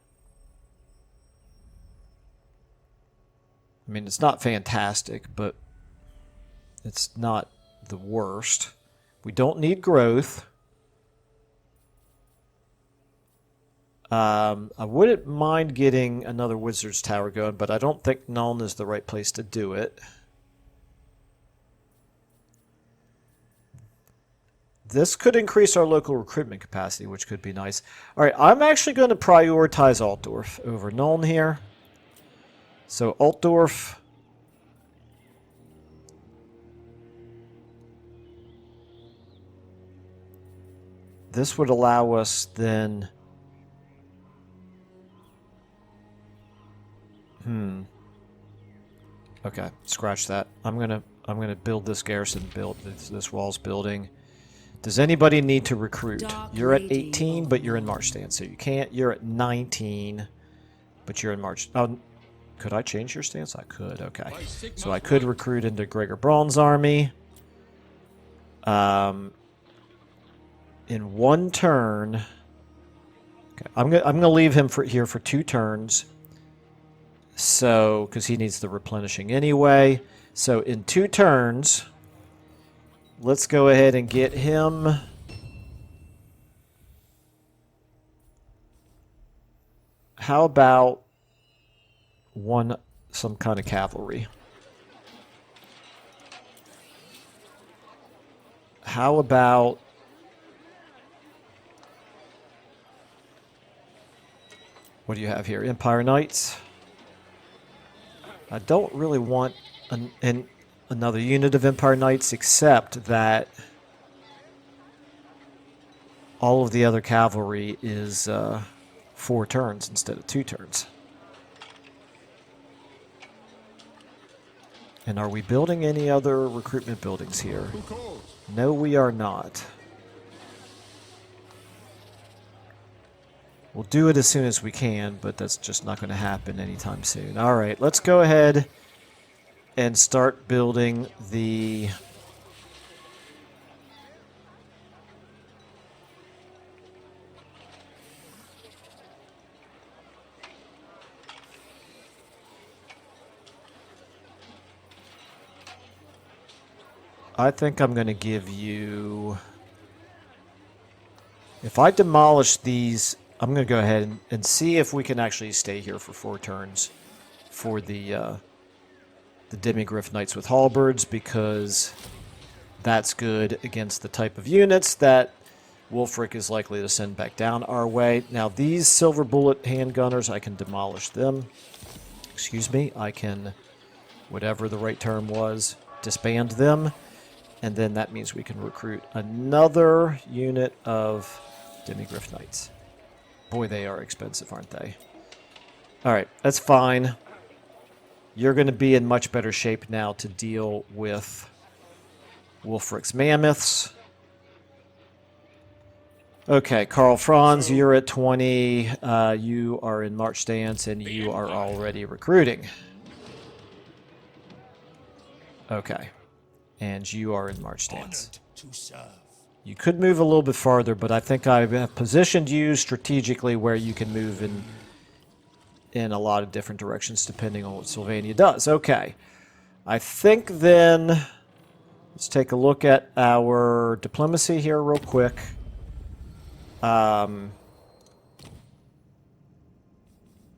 I mean, it's not fantastic, but it's not the worst. We don't need growth. I wouldn't mind getting another Wizard's Tower going, but I don't think Nuln is the right place to do it. This could increase our local recruitment capacity, which could be nice. All right, I'm actually going to prioritize Altdorf over Nuln here. So Altdorf... This would allow us then... Okay, scratch that. I'm gonna build this garrison, build this walls building. Does anybody need to recruit? You're at 18, but you're in March stance, so you can't. You're at 19, but you're in March. Oh, could I change your stance? I could. Okay, so I could recruit into Gregor Braun's army. In one turn. Okay, I'm gonna leave him here for 2 turns. So, because he needs the replenishing anyway. So, in 2 turns, let's go ahead and get him. How about some kind of cavalry? How about... What do you have here? Empire Knights? I don't really want another unit of Empire Knights, except that all of the other cavalry is 4 turns instead of 2 turns. And are we building any other recruitment buildings here? Who calls? No, we are not. We'll do it as soon as we can, but that's just not going to happen anytime soon. All right, let's go ahead and start building the... I think I'm going to give you... If I demolish these, I'm going to go ahead and see if we can actually stay here for 4 turns for the Demigryph Knights with Halberds, because that's good against the type of units that Wulfric is likely to send back down our way. Now, these Silver Bullet handgunners, I can demolish them. Excuse me, I can, whatever the right term was, disband them. And then that means we can recruit another unit of Demigryph Knights. Boy, they are expensive, aren't they? Alright, that's fine. You're going to be in much better shape now to deal with Wulfric's Mammoths. Okay, Karl Franz, you're at 20. You are in March stance, and you are already recruiting. Okay. And you are in March stance. You could move a little bit farther, but I think I have positioned you strategically where you can move in a lot of different directions depending on what Sylvania does. Okay. I think then, let's take a look at our diplomacy here real quick.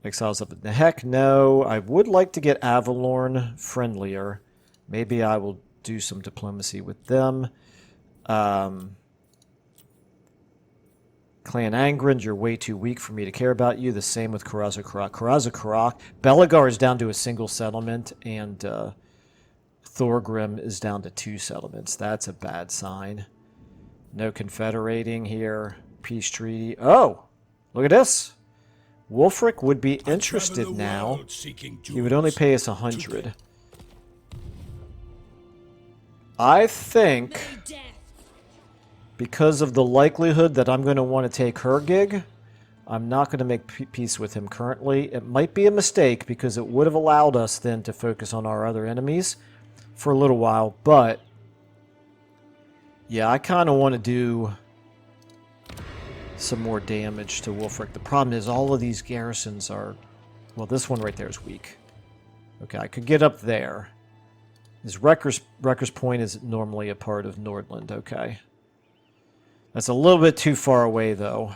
Exiles up in the heck, no. I would like to get Avalorn friendlier. Maybe I will do some diplomacy with them. Clan Angrand, you're way too weak for me to care about you. The same with Karazakarak. Karazakarak. Belagar is down to a single settlement, and Thorgrim is down to 2 settlements. That's a bad sign. No confederating here. Peace treaty. Oh! Look at this! Wulfric would be interested now. He would only pay us 100. I think, because of the likelihood that I'm going to want to take her gig, I'm not going to make peace with him currently. It might be a mistake, because it would have allowed us then to focus on our other enemies for a little while, but yeah, I kind of want to do some more damage to Wulfric. The problem is all of these garrisons are... Well, this one right there is weak. Okay, I could get up there. His Wrecker's Point is normally a part of Nordland. Okay. That's a little bit too far away, though.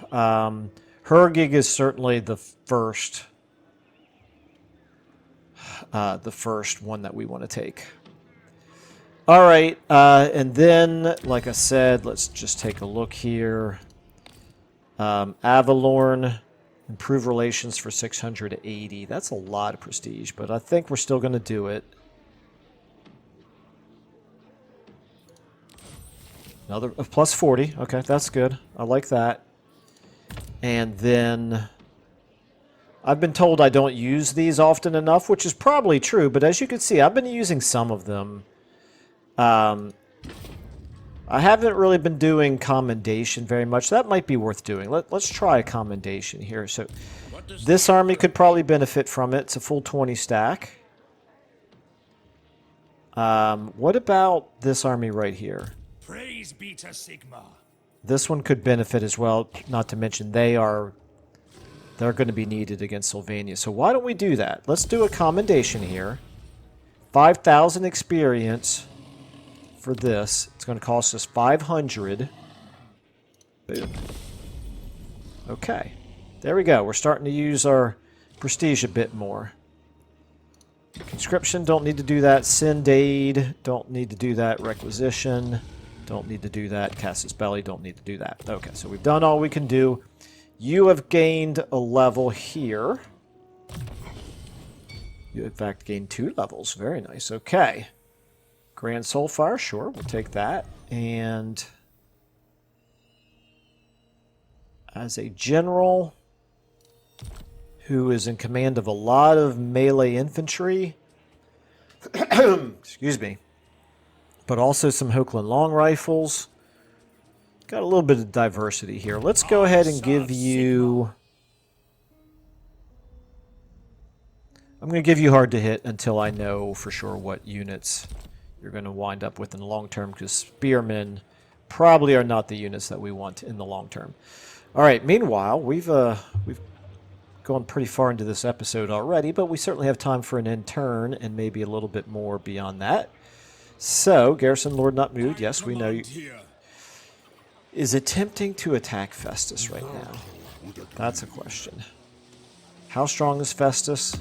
Hergig is certainly the first one that we want to take. All right, and then, like I said, let's just take a look here. Avalorn, improve relations for 680. That's a lot of prestige, but I think we're still going to do it. Another plus 40. Okay, that's good. I like that. And then I've been told I don't use these often enough, which is probably true, but as you can see, I've been using some of them. I haven't really been doing commendation very much. That might be worth doing. Let's try a commendation here. So this army could probably benefit from it. It's a full 20 stack. What about this army right here? Praise be to Sigma. This one could benefit as well, not to mention they're going to be needed against Sylvania. So why don't we do that? Let's do a commendation here. 5,000 experience for this. It's going to cost us 500. Boom. Okay. There we go. We're starting to use our prestige a bit more. Conscription, don't need to do that. Send aid, don't need to do that. Requisition, don't need to do that. Casus Belli, don't need to do that. Okay, so we've done all we can do. You have gained a level here. You, in fact, gained 2 levels. Very nice. Okay. Grand Soulfire, sure, we'll take that. And as a general who is in command of a lot of melee infantry, Excuse me. But also some Hochland long rifles. Got a little bit of diversity here. Let's go ahead and give you... I'm going to give you hard to hit until I know for sure what units you're going to wind up with in the long term, because spearmen probably are not the units that we want in the long term. All right, meanwhile, we've gone pretty far into this episode already, but we certainly have time for an end turn and maybe a little bit more beyond that. So, Garrison Lord Not Moved, yes, we know you, is attempting to attack Festus right now. That's a question. How strong is Festus?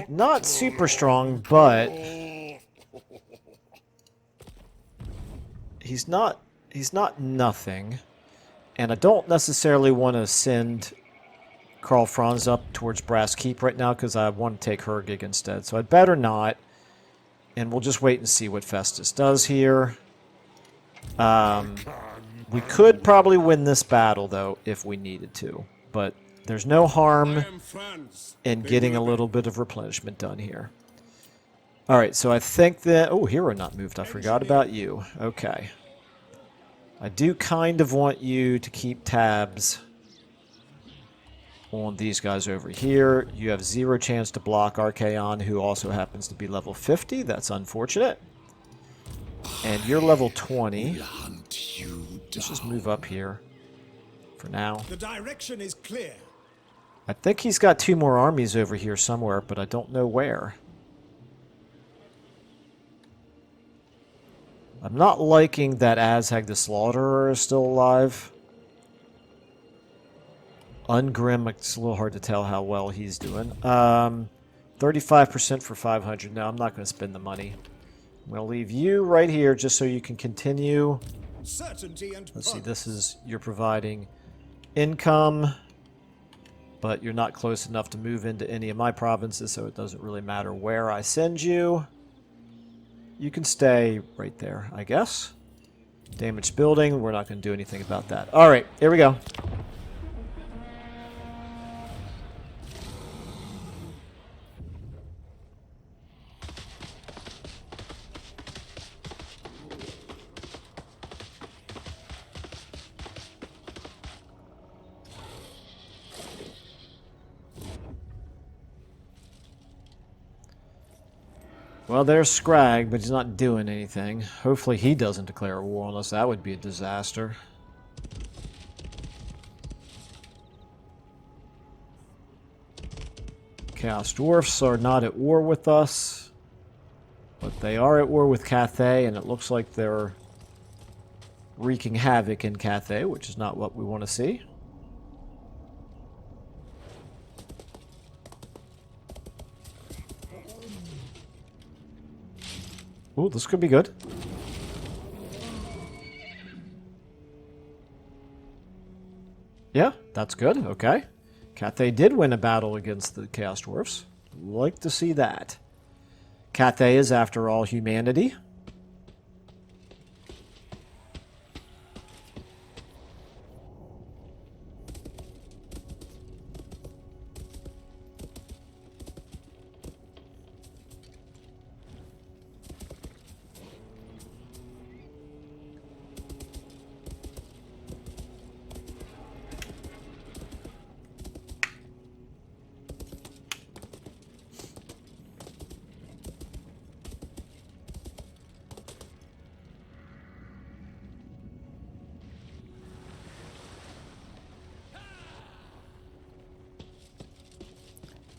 Not super strong, but he's not nothing. And I don't necessarily want to send Karl Franz up towards Brass Keep right now because I want to take Hergig instead. So I'd better not. And we'll just wait and see what Festus does here. We could probably win this battle, though, if we needed to. But there's no harm in getting a little bit of replenishment done here. All right, so I think that... Oh, Hero Not Moved. I forgot about you. Okay. I do kind of want you to keep tabs on these guys over here. You have 0 chance to block Archaon, who also happens to be level 50. That's unfortunate. And you're level 20. Let's just move up here for now. The direction is clear. I think he's got 2 more armies over here somewhere, but I don't know where. I'm not liking that Azhag the Slaughterer is still alive. Ungrim, it's a little hard to tell how well he's doing. 35% for 500. No, I'm not going to spend the money. I'm going to leave you right here just so you can continue. Certainty and Let's see, this is, you're providing income, but you're not close enough to move into any of my provinces, so it doesn't really matter where I send you. You can stay right there, I guess. Damaged building, we're not going to do anything about that. All right, here we go. Well, there's Scrag, but he's not doing anything. Hopefully he doesn't declare war on us. That would be a disaster. Chaos Dwarfs are not at war with us, but they are at war with Cathay, and it looks like they're wreaking havoc in Cathay, which is not what we want to see. Ooh, this could be good. Yeah, that's good. Okay. Cathay did win a battle against the Chaos Dwarfs. Like to see that. Cathay is, after all, humanity.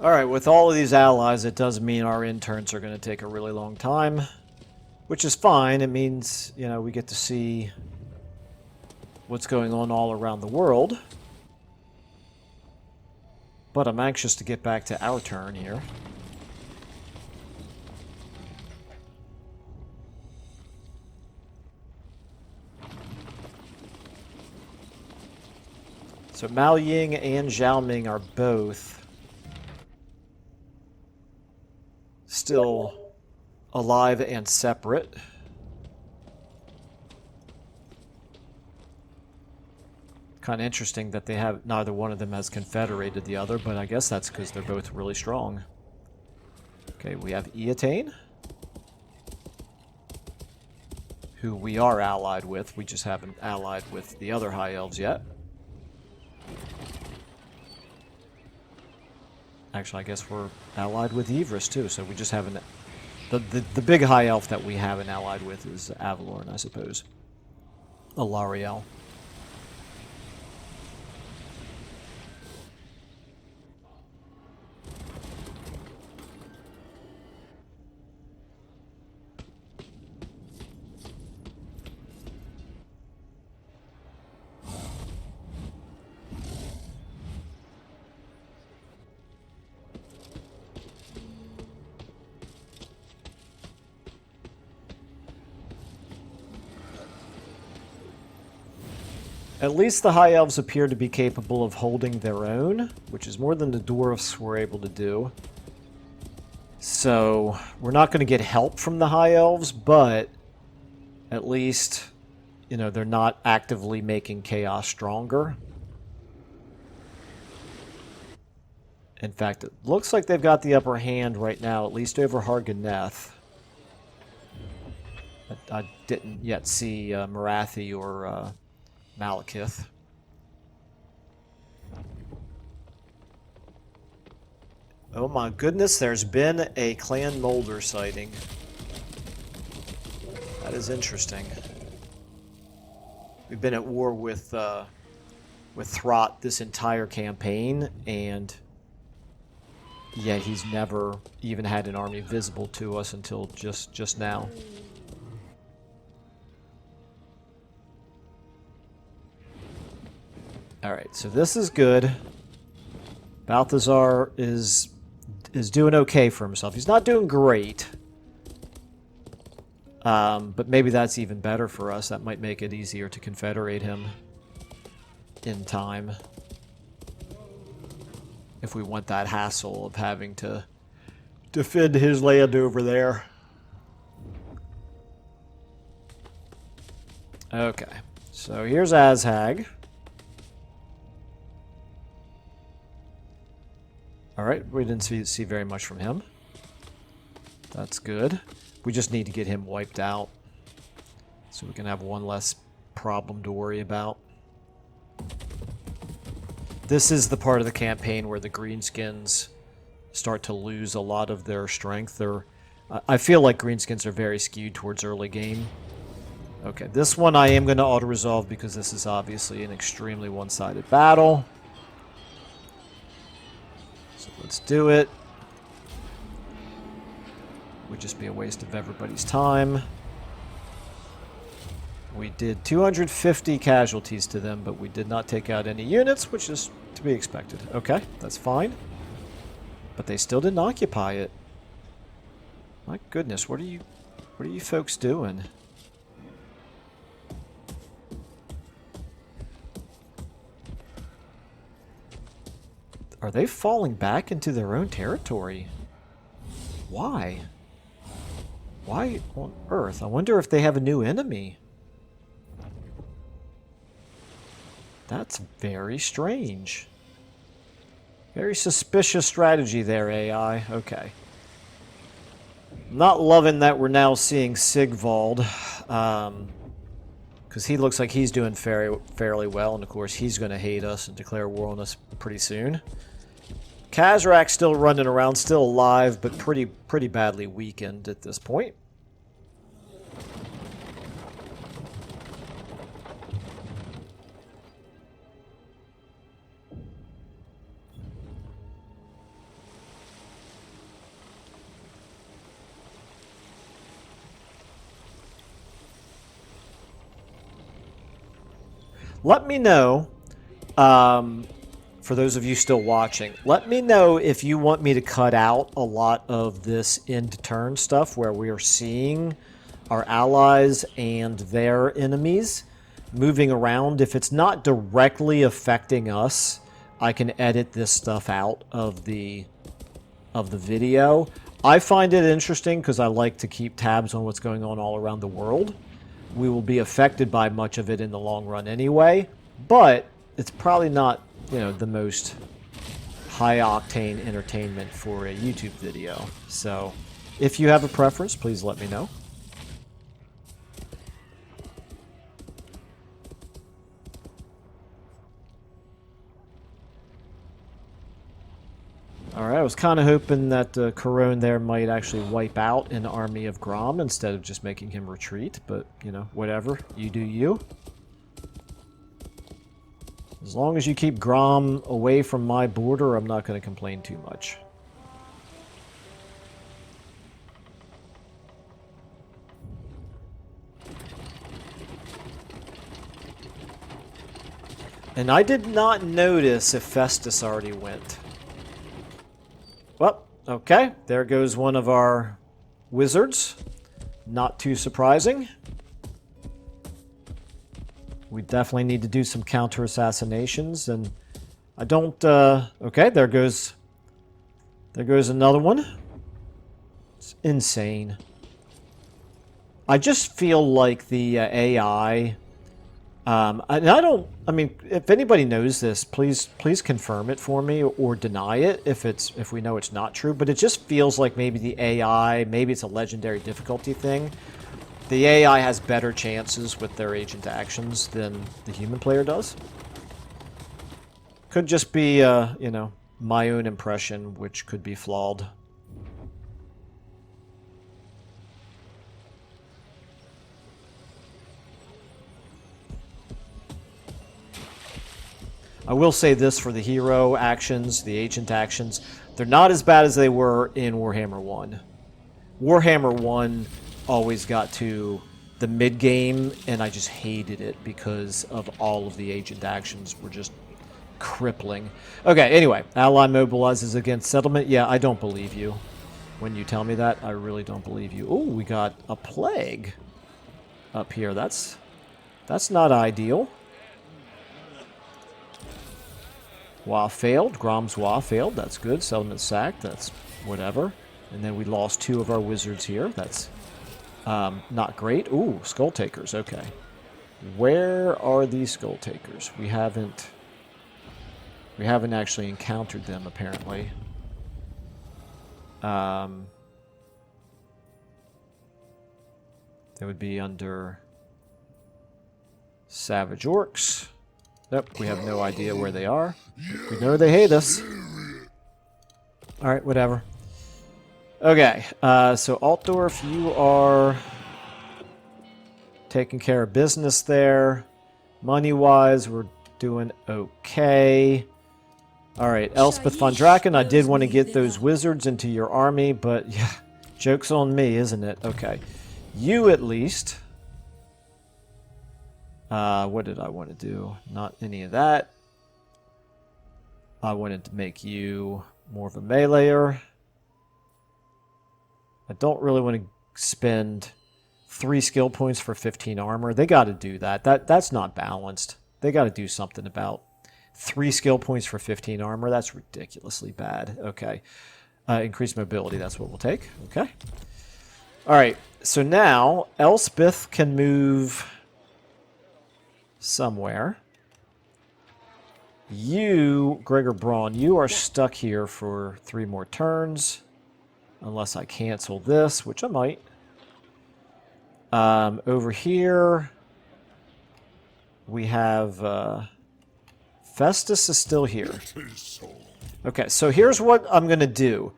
Alright, with all of these allies, it does mean our interns are going to take a really long time. Which is fine. It means, you know, we get to see what's going on all around the world. But I'm anxious to get back to our turn here. So Mao Ying and Zhao Ming are both still alive and separate. Kind of interesting that they have neither one of them has confederated the other, but I guess that's because they're both really strong. Okay, we have Eatane, who we are allied with. We just haven't allied with the other High Elves yet. Actually, I guess we're allied with Ivris too, so we just haven't... The big High Elf that we haven't allied with is Avalorn, I suppose. Alariel. At least the High Elves appear to be capable of holding their own, which is more than the Dwarfs were able to do. So, we're not going to get help from the High Elves, but at least, you know, they're not actively making Chaos stronger. In fact, it looks like they've got the upper hand right now, at least over Harganeth. I didn't yet see Marathi or... Malekith. Oh my goodness, there's been a Clan Molder sighting. That is interesting. We've been at war with Throt this entire campaign, and yet he's never even had an army visible to us until just now. Alright, so this is good. Balthazar is doing okay for himself. He's not doing great. But maybe that's even better for us. That might make it easier to confederate him in time. If we want that hassle of having to defend his land over there. Okay, so here's Azhag. Alright, we didn't see very much from him. That's good. We just need to get him wiped out, so we can have one less problem to worry about. This is the part of the campaign where the Greenskins start to lose a lot of their strength. I feel like Greenskins are very skewed towards early game. Okay, this one I am going to auto-resolve because this is obviously an extremely one-sided battle. Let's do it. Would just be a waste of everybody's time. We did 250 casualties to them, but we did not take out any units, which is to be expected. Okay, that's fine. But they still didn't occupy it. My goodness, what are you folks doing? Are they falling back into their own territory? Why? Why on earth? I wonder if they have a new enemy. That's very strange. Very suspicious strategy there, AI. Okay. Not loving that we're now seeing Sigvald. Because he looks like he's doing fairly well, and of course he's going to hate us and declare war on us pretty soon. Kazrak's still running around, still alive, but pretty badly weakened at this point. Let me know, for those of you still watching, let me know if you want me to cut out a lot of this end-turn stuff where we are seeing our allies and their enemies moving around. If it's not directly affecting us, I can edit this stuff out of the video. I find it interesting because I like to keep tabs on what's going on all around the world. We will be affected by much of it in the long run anyway, but it's probably not, you know, the most high-octane entertainment for a YouTube video. So, if you have a preference, please let me know. Alright, I was kind of hoping that Corone there might actually wipe out an army of Grom instead of just making him retreat, but, you know, whatever. You do you. As long as you keep Grom away from my border, I'm not going to complain too much. And I did not notice if Festus already went. Well, okay, there goes one of our wizards. Not too surprising. We definitely need to do some counter assassinations, and I don't. Okay, there goes another one. It's insane. I just feel like the AI. And I don't. I mean, if anybody knows this, please confirm it for me or deny it if we know it's not true. But it just feels like maybe the AI, maybe it's a legendary difficulty thing. The AI has better chances with their agent actions than the human player does. Could just be, you know, my own impression, which could be flawed. I will say this for the hero actions, the agent actions, they're not as bad as they were in Warhammer 1. Warhammer 1 always got to the mid-game, and I just hated it because of all of the agent actions were just crippling. Okay, anyway, ally mobilizes against settlement. Yeah, I don't believe you. When you tell me that, I really don't believe you. Oh, we got a plague up here. That's not ideal. Wa failed. Grom's Wa failed. That's good. Settlement sacked. That's whatever. And then we lost 2 of our wizards here. That's not great. Ooh, Skull Takers. Okay. Where are these Skull Takers? We haven't actually encountered them, apparently. They would be under Savage Orcs. Nope, we have no idea where they are. We know they hate us. Alright, whatever. Okay, so Altdorf, you are taking care of business there. Money-wise, we're doing okay. Alright, Elspeth von Draken, I did want to get those wizards into your army, but yeah, joke's on me, isn't it? Okay. You, at least. What did I want to do? Not any of that. I wanted to make you more of a meleeer. I don't really want to spend 3 skill points for 15 armor. They got to do that. That's not balanced. They got to do something about 3 skill points for 15 armor. That's ridiculously bad. Okay. Increased mobility. That's what we'll take. Okay. All right. So now Elspeth can move somewhere. You, Gregor Braun, you are stuck here for 3 more turns. Unless I cancel this, which I might. Over here, we have Festus is still here. Okay, so here's what I'm going to do.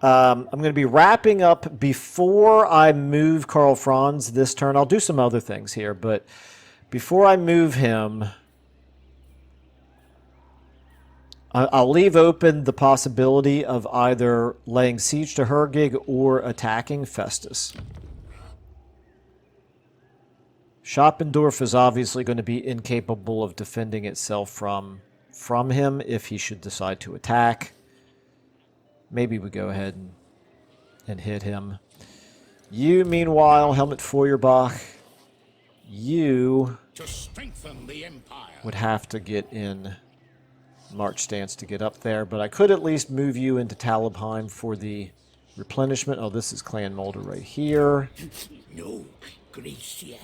I'm going to be wrapping up before I move Karl Franz this turn. I'll do some other things here, but before I move him, I'll leave open the possibility of either laying siege to Hergig or attacking Festus. Schoppendorf is obviously going to be incapable of defending itself from him if he should decide to attack. Maybe we go ahead and hit him. You, meanwhile, Helmut Feuerbach, you To strengthen the Empire. would have to get in March stance to get up there, but I could at least move you into Talabheim for the Replenishment. Oh, this is Clan Molder right here. No, Gracia,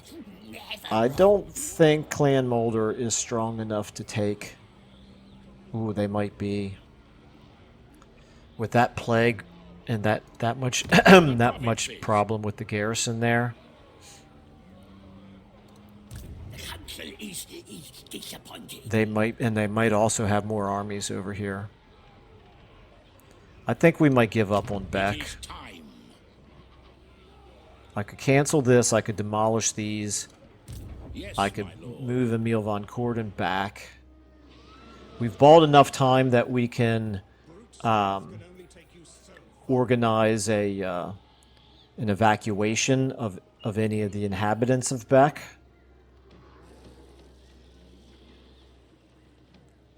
never. I don't think Clan Molder is strong enough to take... Ooh, they might be. With that plague and that much that much problem with the garrison there. The council is disappointed. They might also have more armies over here. I think we might give up on Beck. It is time. I could cancel this. I could demolish these. Yes, I could my lord. move Emil von Corden back. We've bought enough time that we can organize an evacuation of any of the inhabitants of Beck.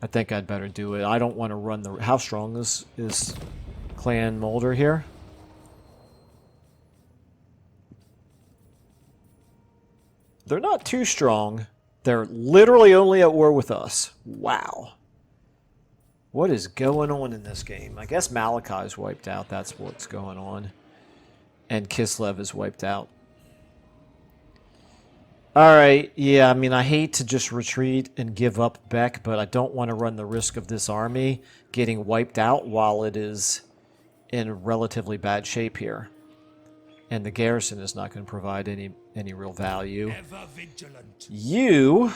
I think I'd better do it. I don't want to run the... How strong is Clan Molder here? They're not too strong. They're literally only at war with us. Wow. What is going on in this game? I guess Malachi's wiped out. That's what's going on. And Kislev is wiped out. Alright, yeah, I mean, I hate to just retreat and give up Beck, but I don't want to run the risk of this army getting wiped out while it is in relatively bad shape here. And the garrison is not going to provide any real value. Ever vigilant. You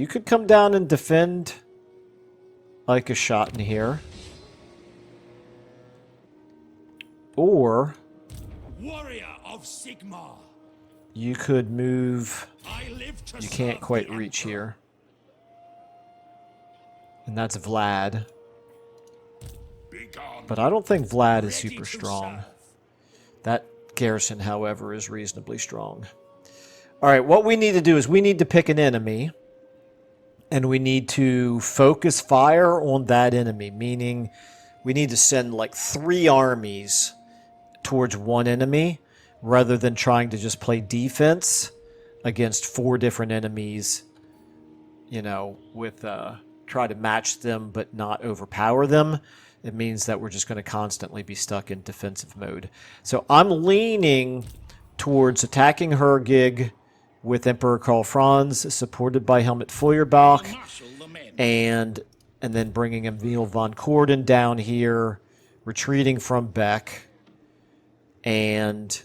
could come down and defend like a shot in here. Or Warrior of Sigmar. you could move... I live to You can't serve quite the reach Emperor. here. And that's Vlad. Begone. But I don't think Vlad is Ready super to strong. serve. That garrison, however, is reasonably strong. Alright, what we need to do is we need to pick an enemy. And we need to focus fire on that enemy. Meaning, we need to send like 3 armies towards one enemy, rather than trying to just play defense against 4 different enemies, you know, with try to match them but not overpower them. It means that we're just going to constantly be stuck in defensive mode. So I'm leaning towards attacking Hergig with Emperor Karl Franz, supported by Helmut Feuerbach, Marshal the men. and then bringing Emil von Corden down here, retreating from Beck, and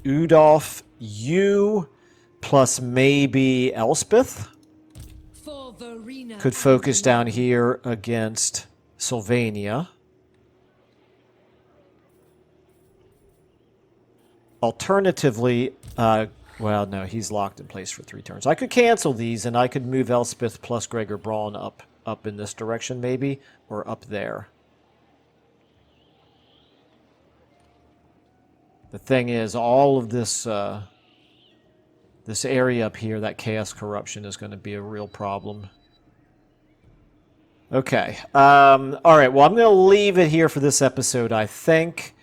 Udolf, you, plus maybe Elspeth, For Verena could focus down here against Sylvania. Alternatively, well, no, he's locked in place for 3 turns. I could cancel these, and I could move Elspeth plus Gregor Braun up in this direction, maybe, or up there. The thing is, all of this this area up here, that Chaos Corruption, is going to be a real problem. Okay. All right, well, I'm going to leave it here for this episode, I think.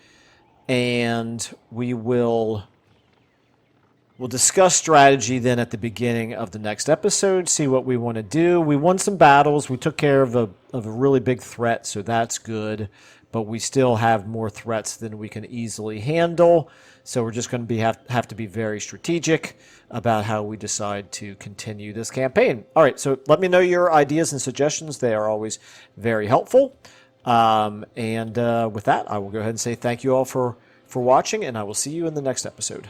And we'll discuss strategy then at the beginning of the next episode, see what we want to do. We won some battles. We took care of a really big threat, so that's good. But we still have more threats than we can easily handle. So we're just going to have to be very strategic about how we decide to continue this campaign. All right, so let me know your ideas and suggestions. They are always very helpful. And with that, I will go ahead and say thank you all for watching, and I will see you in the next episode.